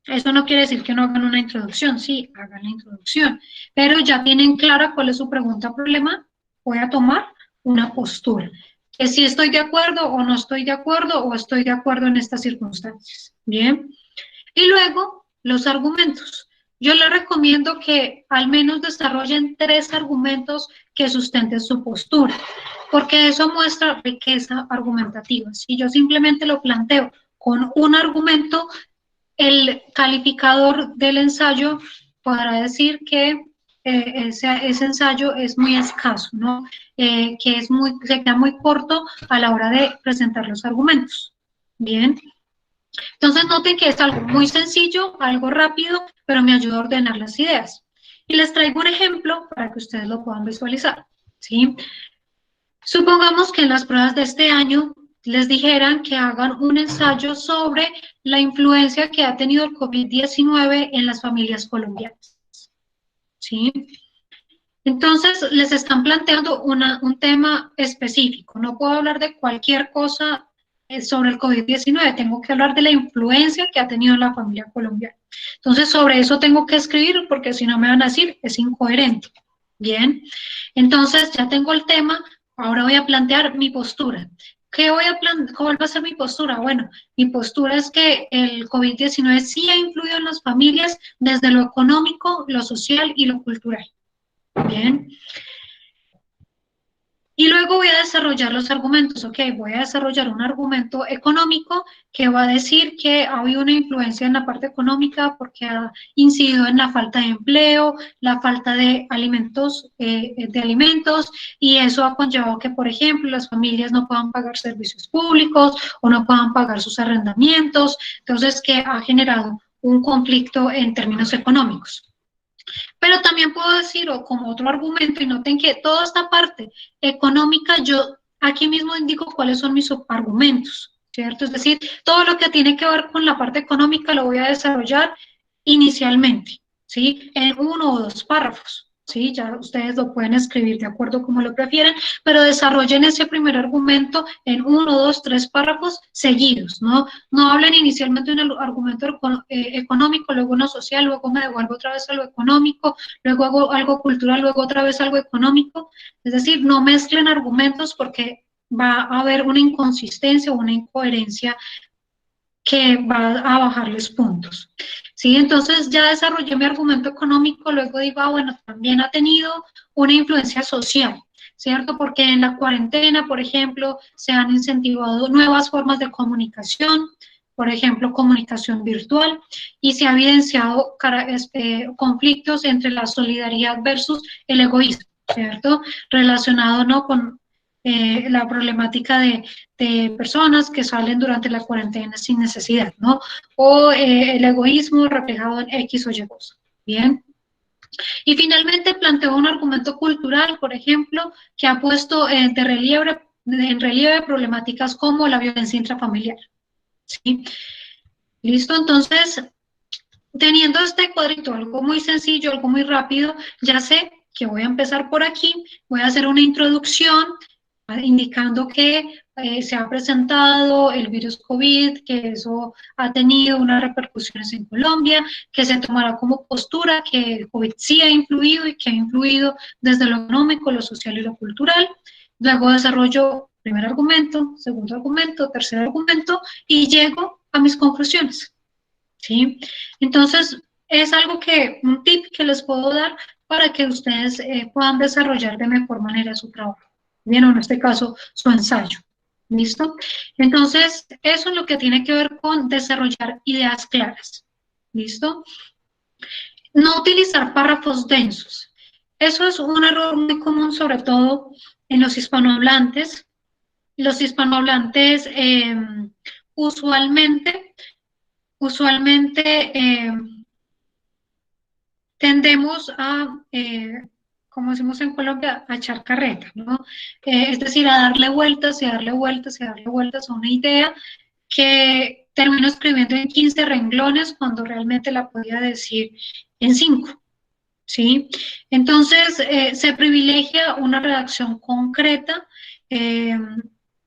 eso no quiere decir que no hagan una introducción, sí, hagan la introducción, pero ya tienen clara cuál es su pregunta problema, voy a tomar una postura, que si estoy de acuerdo o no estoy de acuerdo, o estoy de acuerdo en estas circunstancias, ¿bien? Y luego, los argumentos. Yo les recomiendo que al menos desarrollen 3 argumentos que sustenten su postura, porque eso muestra riqueza argumentativa. Si yo simplemente lo planteo con un argumento, el calificador del ensayo podrá decir que ese ensayo es muy escaso, ¿no? Que se queda muy corto a la hora de presentar los argumentos, Bien. Entonces noten que es algo muy sencillo, algo rápido, pero me ayuda a ordenar las ideas. Y les traigo un ejemplo para que ustedes lo puedan visualizar, ¿sí? Supongamos que en las pruebas de este año les dijeran que hagan un ensayo sobre la influencia que ha tenido el COVID-19 en las familias colombianas, ¿sí? Entonces, les están planteando un tema específico. No puedo hablar de cualquier cosa sobre el COVID-19, tengo que hablar de la influencia que ha tenido en la familia colombiana. Entonces, sobre eso tengo que escribir, porque si no me van a decir, es incoherente. Bien, entonces ya tengo el tema, ahora voy a plantear mi postura. ¿Cuál va a ser mi postura? Bueno, mi postura es que el COVID-19 sí ha influido en las familias desde lo económico, lo social y lo cultural. Bien. Y luego voy a desarrollar los argumentos, ok, voy a desarrollar un argumento económico que va a decir que ha habido una influencia en la parte económica porque ha incidido en la falta de empleo, la falta de alimentos, y eso ha conllevado que, por ejemplo, las familias no puedan pagar servicios públicos o no puedan pagar sus arrendamientos, entonces que ha generado un conflicto en términos económicos. Pero también puedo decir, o como otro argumento, y noten que toda esta parte económica, yo aquí mismo indico cuáles son mis subargumentos, ¿cierto? Es decir, todo lo que tiene que ver con la parte económica lo voy a desarrollar inicialmente, ¿sí? En 1 o 2 párrafos, ¿sí? Ya ustedes lo pueden escribir de acuerdo como lo prefieran, pero desarrollen ese primer argumento en 1, 2, 3 párrafos seguidos, ¿no? No hablen inicialmente de un argumento económico, luego uno social, luego me devuelvo otra vez a lo económico, luego hago algo cultural, luego otra vez algo económico. Es decir, no mezclen argumentos porque va a haber una inconsistencia o una incoherencia que va a bajarles puntos. ¿Sí? Entonces ya desarrollé mi argumento económico, luego digo, bueno, también ha tenido una influencia social, ¿cierto? Porque en la cuarentena, por ejemplo, se han incentivado nuevas formas de comunicación, por ejemplo, comunicación virtual, y se ha evidenciado conflictos entre la solidaridad versus el egoísmo, ¿cierto? Relacionado, ¿no?, con la problemática de personas que salen durante la cuarentena sin necesidad, ¿no? O el egoísmo reflejado en X o Y cosa. Bien. Y finalmente planteo un argumento cultural, por ejemplo, que ha puesto en relieve problemáticas como la violencia intrafamiliar. ¿Sí? ¿Listo? Entonces, teniendo este cuadrito, algo muy sencillo, algo muy rápido, ya sé que voy a empezar por aquí, voy a hacer una introducción indicando que se ha presentado el virus COVID, que eso ha tenido unas repercusiones en Colombia, que se tomará como postura que el COVID sí ha influido y que ha influido desde lo económico, lo social y lo cultural. Luego desarrollo primer argumento, segundo argumento, tercer argumento y llego a mis conclusiones. ¿Sí? Entonces, es un tip que les puedo dar para que ustedes puedan desarrollar de mejor manera su trabajo. Bien, o en este caso, su ensayo. ¿Listo? Entonces, eso es lo que tiene que ver con desarrollar ideas claras. ¿Listo? No utilizar párrafos densos. Eso es un error muy común, sobre todo en los hispanohablantes. Los hispanohablantes usualmente tendemos a, como decimos en Colombia, a echar carreta, ¿no? Es decir, a darle vueltas y darle vueltas y darle vueltas a una idea que termino escribiendo en 15 renglones cuando realmente la podía decir en 5, ¿sí? Entonces, se privilegia una redacción concreta,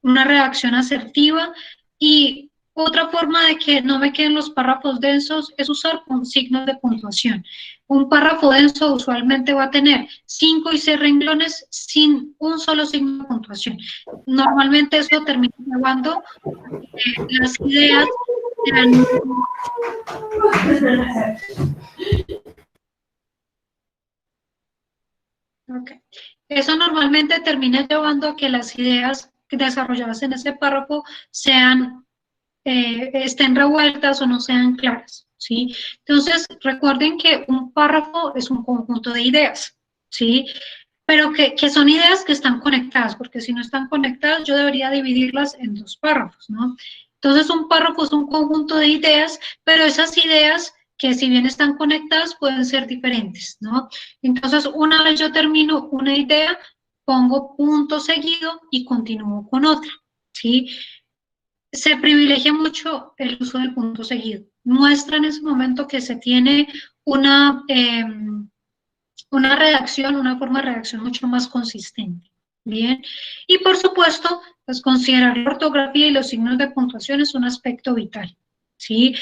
una redacción asertiva, y otra forma de que no me queden los párrafos densos es usar con signos de puntuación. Un párrafo denso usualmente va a tener 5 y 6 renglones sin un solo signo de puntuación. Normalmente eso termina llevando las ideas Eso normalmente termina llevando a que las ideas desarrolladas en ese párrafo estén revueltas o no sean claras, ¿sí? Entonces, recuerden que un párrafo es un conjunto de ideas, ¿sí? Pero que son ideas que están conectadas, porque si no están conectadas, yo debería dividirlas en 2 párrafos, ¿no? Entonces, un párrafo es un conjunto de ideas, pero esas ideas que si bien están conectadas pueden ser diferentes, ¿no? Entonces, una vez yo termino una idea, pongo punto seguido y continúo con otra, ¿sí? Se privilegia mucho el uso del punto seguido. Muestra en ese momento que se tiene una redacción, una forma de redacción mucho más consistente. Bien, y por supuesto, pues considerar la ortografía y los signos de puntuación es un aspecto vital, ¿sí?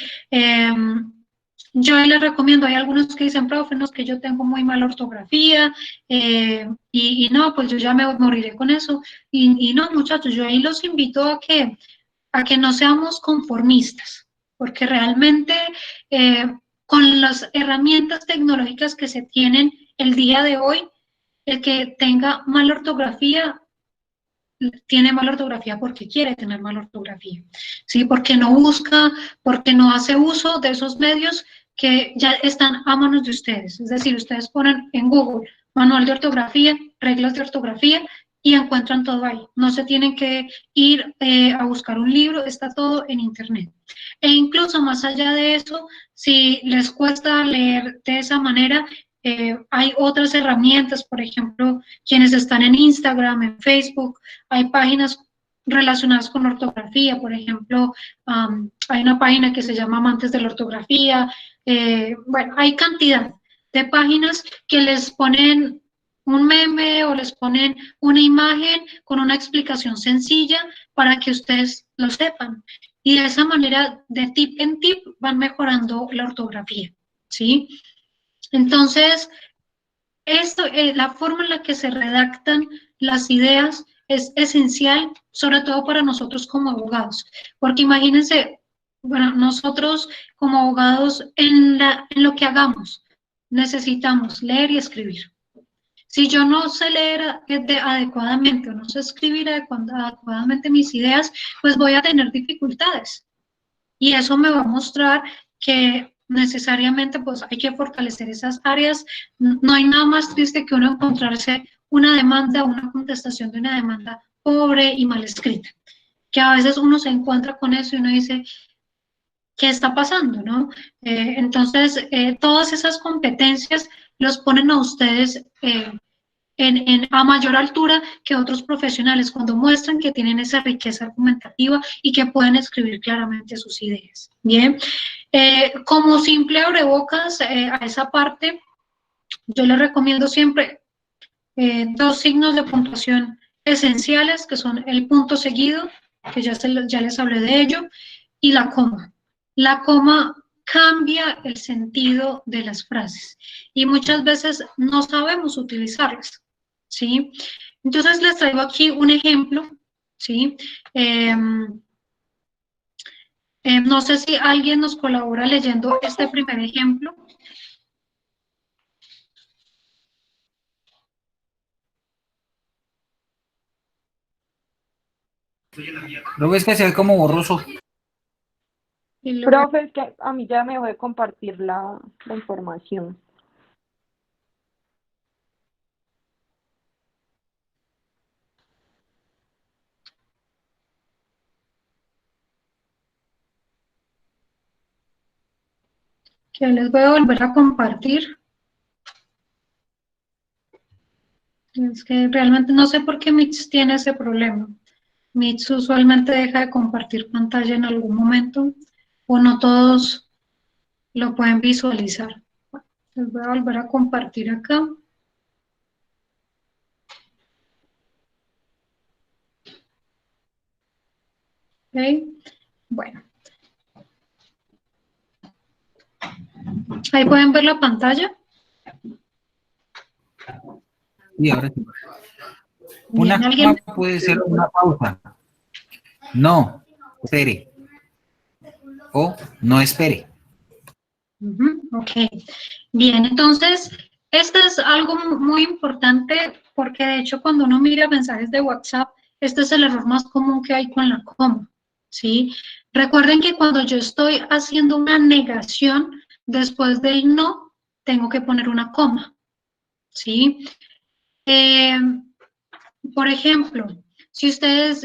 Yo les recomiendo, hay algunos que dicen, profe, no, es que yo tengo muy mala ortografía, y no, pues yo ya me moriré con eso, y no, muchachos, yo ahí los invito a que no seamos conformistas, porque realmente con las herramientas tecnológicas que se tienen el día de hoy, el que tenga mala ortografía, tiene mala ortografía porque quiere tener mala ortografía, ¿sí? Porque no busca, porque no hace uso de esos medios que ya están a manos de ustedes. Es decir, ustedes ponen en Google manual de ortografía, reglas de ortografía, y encuentran todo ahí. No se tienen que ir a buscar un libro, está todo en internet. E incluso más allá de eso, si les cuesta leer de esa manera, hay otras herramientas, por ejemplo, quienes están en Instagram, en Facebook, hay páginas relacionadas con ortografía, por ejemplo, hay una página que se llama Amantes de la Ortografía, bueno, hay cantidad de páginas que les ponen un meme o les ponen una imagen con una explicación sencilla para que ustedes lo sepan. Y de esa manera, de tip en tip, van mejorando la ortografía, ¿sí? Entonces, la forma en la que se redactan las ideas es esencial, sobre todo para nosotros como abogados, porque imagínense, bueno, nosotros como abogados en lo que hagamos, necesitamos leer y escribir. Si yo no sé leer adecuadamente o no sé escribir adecuadamente mis ideas, pues voy a tener dificultades. Y eso me va a mostrar que necesariamente pues hay que fortalecer esas áreas. No hay nada más triste que uno encontrarse una demanda, una contestación de una demanda pobre y mal escrita. Que a veces uno se encuentra con eso y uno dice, ¿qué está pasando, no? Entonces, todas esas competencias los ponen a ustedes a mayor altura que otros profesionales cuando muestran que tienen esa riqueza argumentativa y que pueden escribir claramente sus ideas. Bien, como simple abrebocas a esa parte, yo les recomiendo siempre dos signos de puntuación esenciales, que son el punto seguido, que ya les hablé de ello, y la coma. La coma cambia el sentido de las frases y muchas veces no sabemos utilizarlas, ¿sí? Entonces les traigo aquí un ejemplo, ¿sí? No sé si alguien nos colabora leyendo este primer ejemplo. Lo ves que se ve como borroso. Profe, es que a mí ya me voy a compartir la información. Que les voy a volver a compartir. Es que realmente no sé por qué Mix tiene ese problema. Mix usualmente deja de compartir pantalla en algún momento o no todos lo pueden visualizar. Les voy a volver a compartir acá. Ok, bueno. Ahí pueden ver la pantalla. Y ahora sí. Una coma puede ser una pausa. No, espere. O no espere. Ok, bien, entonces, esto es algo muy importante porque de hecho cuando uno mira mensajes de WhatsApp, este es el error más común que hay con la coma, ¿sí? Recuerden que cuando yo estoy haciendo una negación, después del no, tengo que poner una coma, ¿sí? Por ejemplo, Si ustedes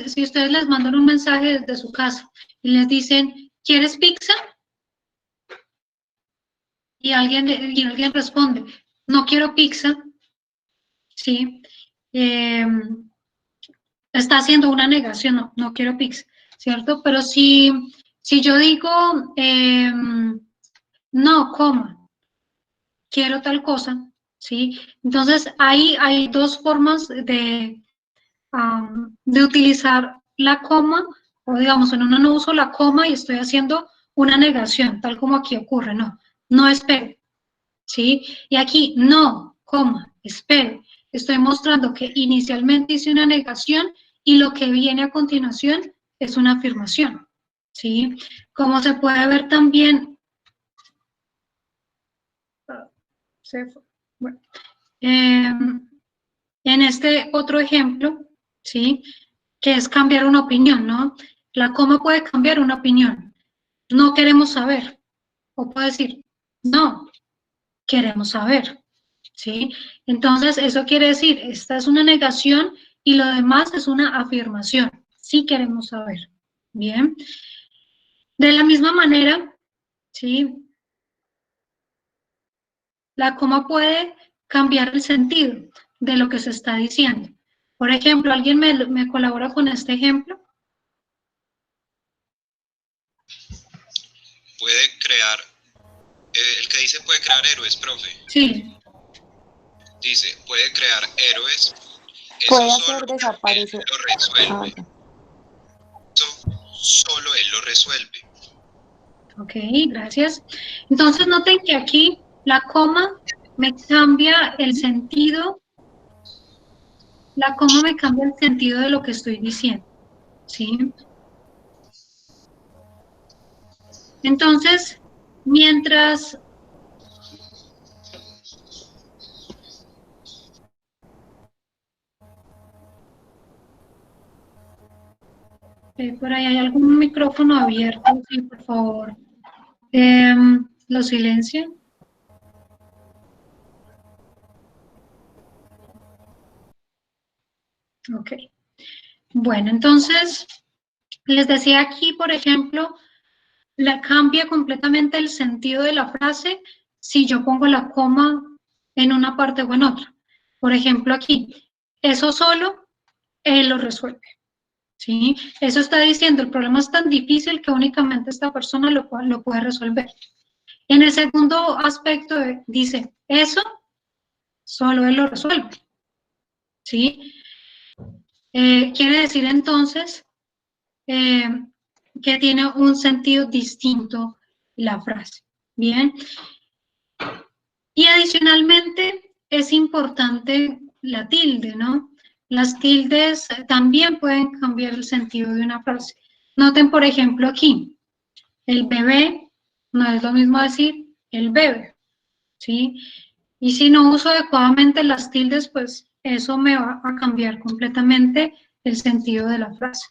les mandan un mensaje desde su casa y les dicen, ¿quieres pizza? Y alguien responde, no quiero pizza, ¿sí? Está haciendo una negación, no quiero pizza, ¿cierto? Pero si yo digo, no, coma, quiero tal cosa, ¿sí? Entonces, hay dos formas de utilizar la coma, o digamos, en una no uso la coma y estoy haciendo una negación, tal como aquí ocurre, no espere, ¿sí? Y aquí, no, coma, espere. Estoy mostrando que inicialmente hice una negación y lo que viene a continuación es una afirmación, ¿sí? Como se puede ver también, bueno, en este otro ejemplo, ¿sí? Que es cambiar una opinión, ¿no? La coma puede cambiar una opinión. No queremos saber. O puede decir, no, queremos saber, ¿sí? Entonces, eso quiere decir, esta es una negación y lo demás es una afirmación. Sí queremos saber. Bien. De la misma manera, ¿sí? La coma puede cambiar el sentido de lo que se está diciendo. Por ejemplo, ¿alguien me colabora con este ejemplo? Puede crear, el que dice puede crear héroes, profe. Sí. Dice, puede crear héroes. Puede Eso hacer solo desaparecer. él lo resuelve. Eso solo él lo resuelve. Ok, gracias. Entonces noten que aquí la coma me cambia el sentido. La coma me cambia el sentido de lo que estoy diciendo, ¿sí? Entonces, mientras por ahí hay algún micrófono abierto, sí, por favor, lo silencian. Ok. Bueno, entonces, les decía aquí, por ejemplo, cambia completamente el sentido de la frase si yo pongo la coma en una parte o en otra. Por ejemplo, aquí, eso solo, él lo resuelve, ¿sí? Eso está diciendo, el problema es tan difícil que únicamente esta persona lo puede resolver. En el segundo aspecto dice, eso solo él lo resuelve, ¿sí? Quiere decir entonces que tiene un sentido distinto la frase. Bien. Y adicionalmente es importante la tilde, ¿no? Las tildes también pueden cambiar el sentido de una frase. Noten, por ejemplo, aquí, el bebé no es lo mismo decir el bebe, ¿sí? Y si no uso adecuadamente las tildes, pues eso me va a cambiar completamente el sentido de la frase.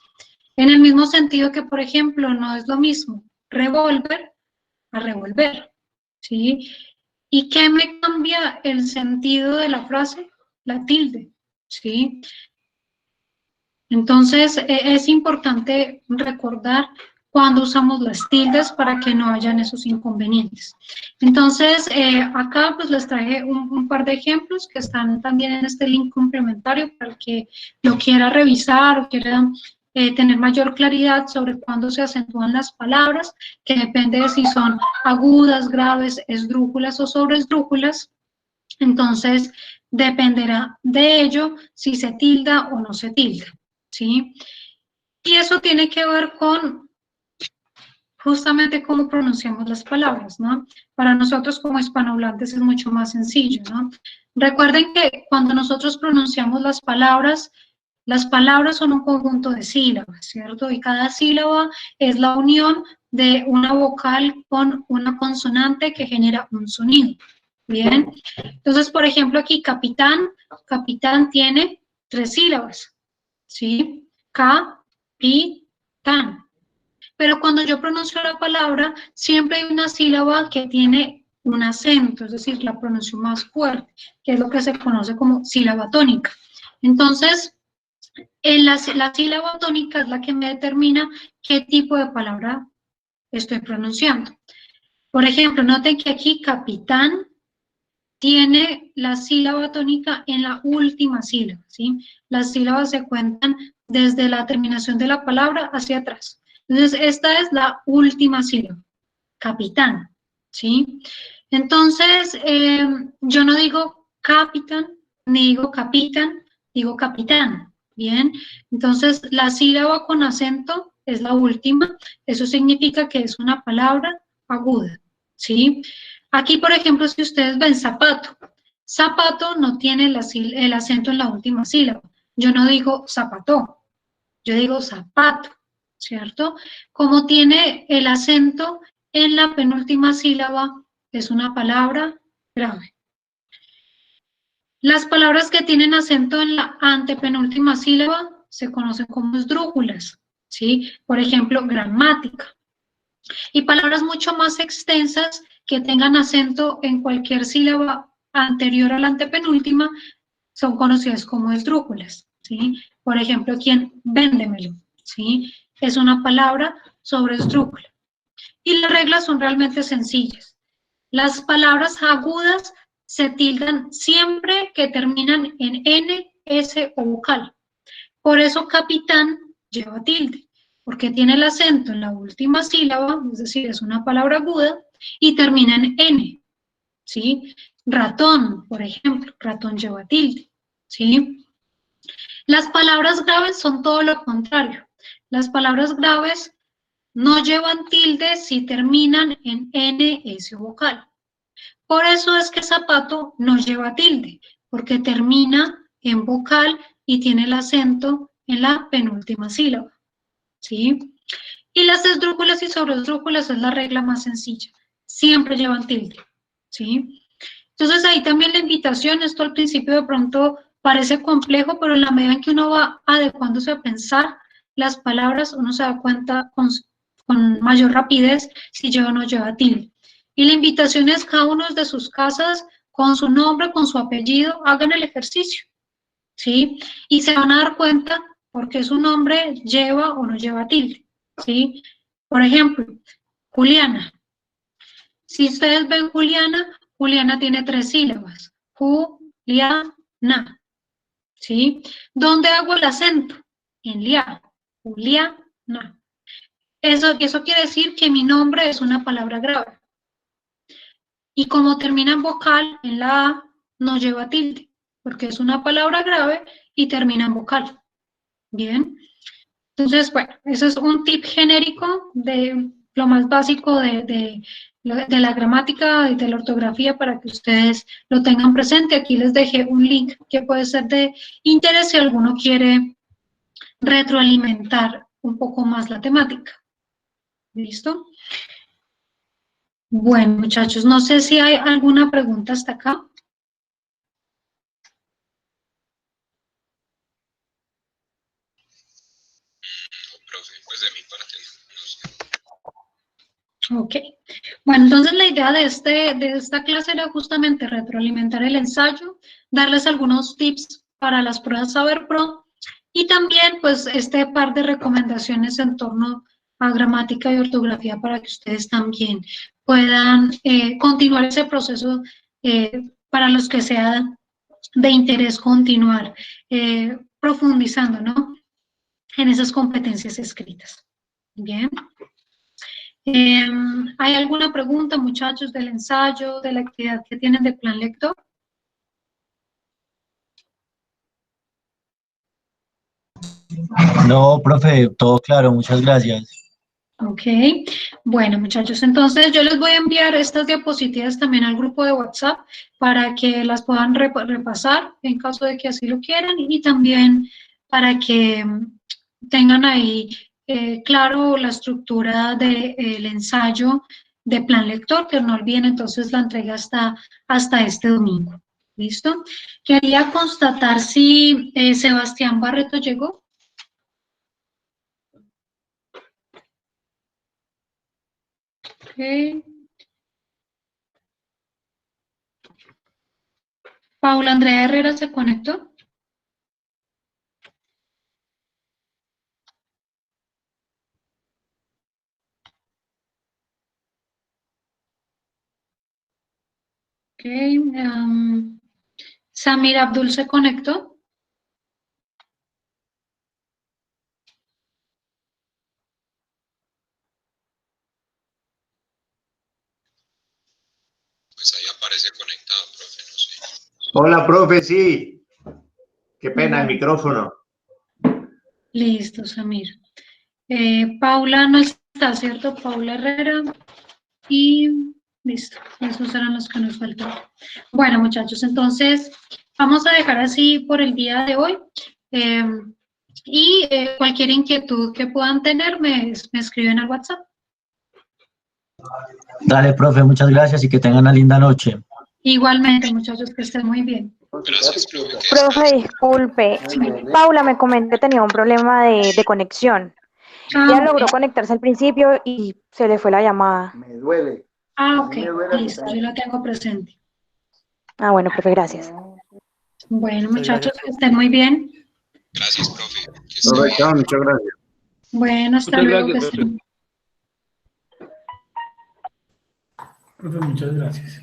En el mismo sentido que, por ejemplo, no es lo mismo revólver a revolver, ¿sí? ¿Y qué me cambia el sentido de la frase? La tilde, ¿sí? Entonces, es importante recordar cuando usamos las tildes para que no hayan esos inconvenientes. Entonces, acá pues les traje un par de ejemplos que están también en este link complementario para el que lo quiera revisar o quiera tener mayor claridad sobre cuándo se acentúan las palabras, que depende de si son agudas, graves, esdrújulas o sobreesdrújulas. Entonces, dependerá de ello si se tilda o no se tilda, ¿sí? Y eso tiene que ver con justamente cómo pronunciamos las palabras, ¿no? Para nosotros como hispanohablantes es mucho más sencillo, ¿no? Recuerden que cuando nosotros pronunciamos las palabras son un conjunto de sílabas, ¿cierto? Y cada sílaba es la unión de una vocal con una consonante que genera un sonido, ¿bien? Entonces, por ejemplo, aquí capitán tiene 3 sílabas, ¿sí? Ca-pi-tan. Pero cuando yo pronuncio la palabra, siempre hay una sílaba que tiene un acento, es decir, la pronuncio más fuerte, que es lo que se conoce como sílaba tónica. Entonces, La sílaba tónica es la que me determina qué tipo de palabra estoy pronunciando. Por ejemplo, noten que aquí capitán tiene la sílaba tónica en la última sílaba, ¿sí? Las sílabas se cuentan desde la terminación de la palabra hacia atrás. Entonces, esta es la última sílaba, capitán, ¿sí? Entonces, yo no digo capitán, ni digo capitán, digo capitán, ¿bien? Entonces, la sílaba con acento es la última, eso significa que es una palabra aguda, ¿sí? Aquí, por ejemplo, si ustedes ven zapato, zapato no tiene el acento en la última sílaba. Yo no digo zapato, yo digo zapato, ¿cierto? Como tiene el acento en la penúltima sílaba, es una palabra grave. Las palabras que tienen acento en la antepenúltima sílaba se conocen como esdrújulas, ¿sí? Por ejemplo, gramática. Y palabras mucho más extensas que tengan acento en cualquier sílaba anterior a la antepenúltima son conocidas como esdrújulas, ¿sí? Por ejemplo, ¿quién? Véndemelo, ¿sí? Es una palabra sobre esdrújula. Y las reglas son realmente sencillas. Las palabras agudas se tildan siempre que terminan en N, S o vocal. Por eso capitán lleva tilde, porque tiene el acento en la última sílaba, es decir, es una palabra aguda, y termina en N, ¿sí? Ratón, por ejemplo, ratón lleva tilde, ¿sí? Las palabras graves son todo lo contrario. Las palabras graves no llevan tilde si terminan en N, S o vocal. Por eso es que zapato no lleva tilde, porque termina en vocal y tiene el acento en la penúltima sílaba, ¿sí? Y las esdrújulas y sobreesdrújulas es la regla más sencilla, siempre llevan tilde, ¿sí? Entonces ahí también la invitación, esto al principio de pronto parece complejo, pero en la medida en que uno va adecuándose a pensar las palabras, uno se da cuenta con mayor rapidez si lleva o no lleva tilde. Y la invitación es cada uno de sus casas, con su nombre, con su apellido, hagan el ejercicio, ¿sí? Y se van a dar cuenta porque su nombre lleva o no lleva tilde, ¿sí? Por ejemplo, Juliana. Si ustedes ven Juliana, Juliana tiene 3 sílabas. Juliana, ¿sí? ¿Dónde hago el acento? En lia, Juliana. Eso quiere decir que mi nombre es una palabra grave. Y como termina en vocal, en la A, no lleva tilde, porque es una palabra grave y termina en vocal. Bien. Entonces, bueno, eso es un tip genérico de lo más básico de la gramática y de la ortografía para que ustedes lo tengan presente. Aquí les dejé un link que puede ser de interés si alguno quiere retroalimentar un poco más la temática. ¿Listo? Bueno, muchachos, no sé si hay alguna pregunta hasta acá. Profe, pues de mi parte Ok. Bueno, entonces la idea de esta clase era justamente retroalimentar el ensayo, darles algunos tips para las pruebas Saber Pro y también pues este par de recomendaciones en torno a gramática y ortografía para que ustedes también puedan continuar ese proceso para los que sea de interés continuar profundizando, ¿no? En esas competencias escritas. Bien. ¿Hay alguna pregunta, muchachos, del ensayo, de la actividad que tienen de plan lector? No, profe, todo claro, muchas gracias. Ok, bueno muchachos, entonces yo les voy a enviar estas diapositivas también al grupo de WhatsApp para que las puedan repasar en caso de que así lo quieran y también para que tengan ahí claro la estructura del ensayo de plan lector, que no olviden entonces la entrega hasta este domingo. ¿Listo? Quería constatar si Sebastián Barreto llegó. Okay. Paula Andrea Herrera se conectó. Samir Abdul se conectó. Pues ahí aparece conectado, profe, no sé. Hola, profe, sí. Qué pena, el Bueno. micrófono. Listo, Samir. Paula no está, ¿cierto? Paula Herrera. Y listo, esos eran los que nos faltaban. Bueno, muchachos, entonces vamos a dejar así por el día de hoy. Cualquier inquietud que puedan tener, me escriben al WhatsApp. Dale, profe, muchas gracias y que tengan una linda noche. Igualmente, muchachos, que estén muy bien. Gracias, profe. Profe, disculpe. Paula me comentó que tenía un problema de conexión. Ya ok. logró conectarse al principio y se le fue la llamada. Ok, listo, yo lo tengo presente. Ah, bueno, profe, gracias. Bueno, Muchas muchachos, gracias. que estén muy bien. Gracias, profe. Que esté Profe, bien. chao, muchas gracias. Bueno, hasta Muchas luego. gracias, Que profe. estén... Profe, muchas gracias.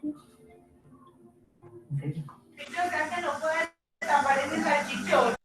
Yo creo que no puede tapar ese salchichón.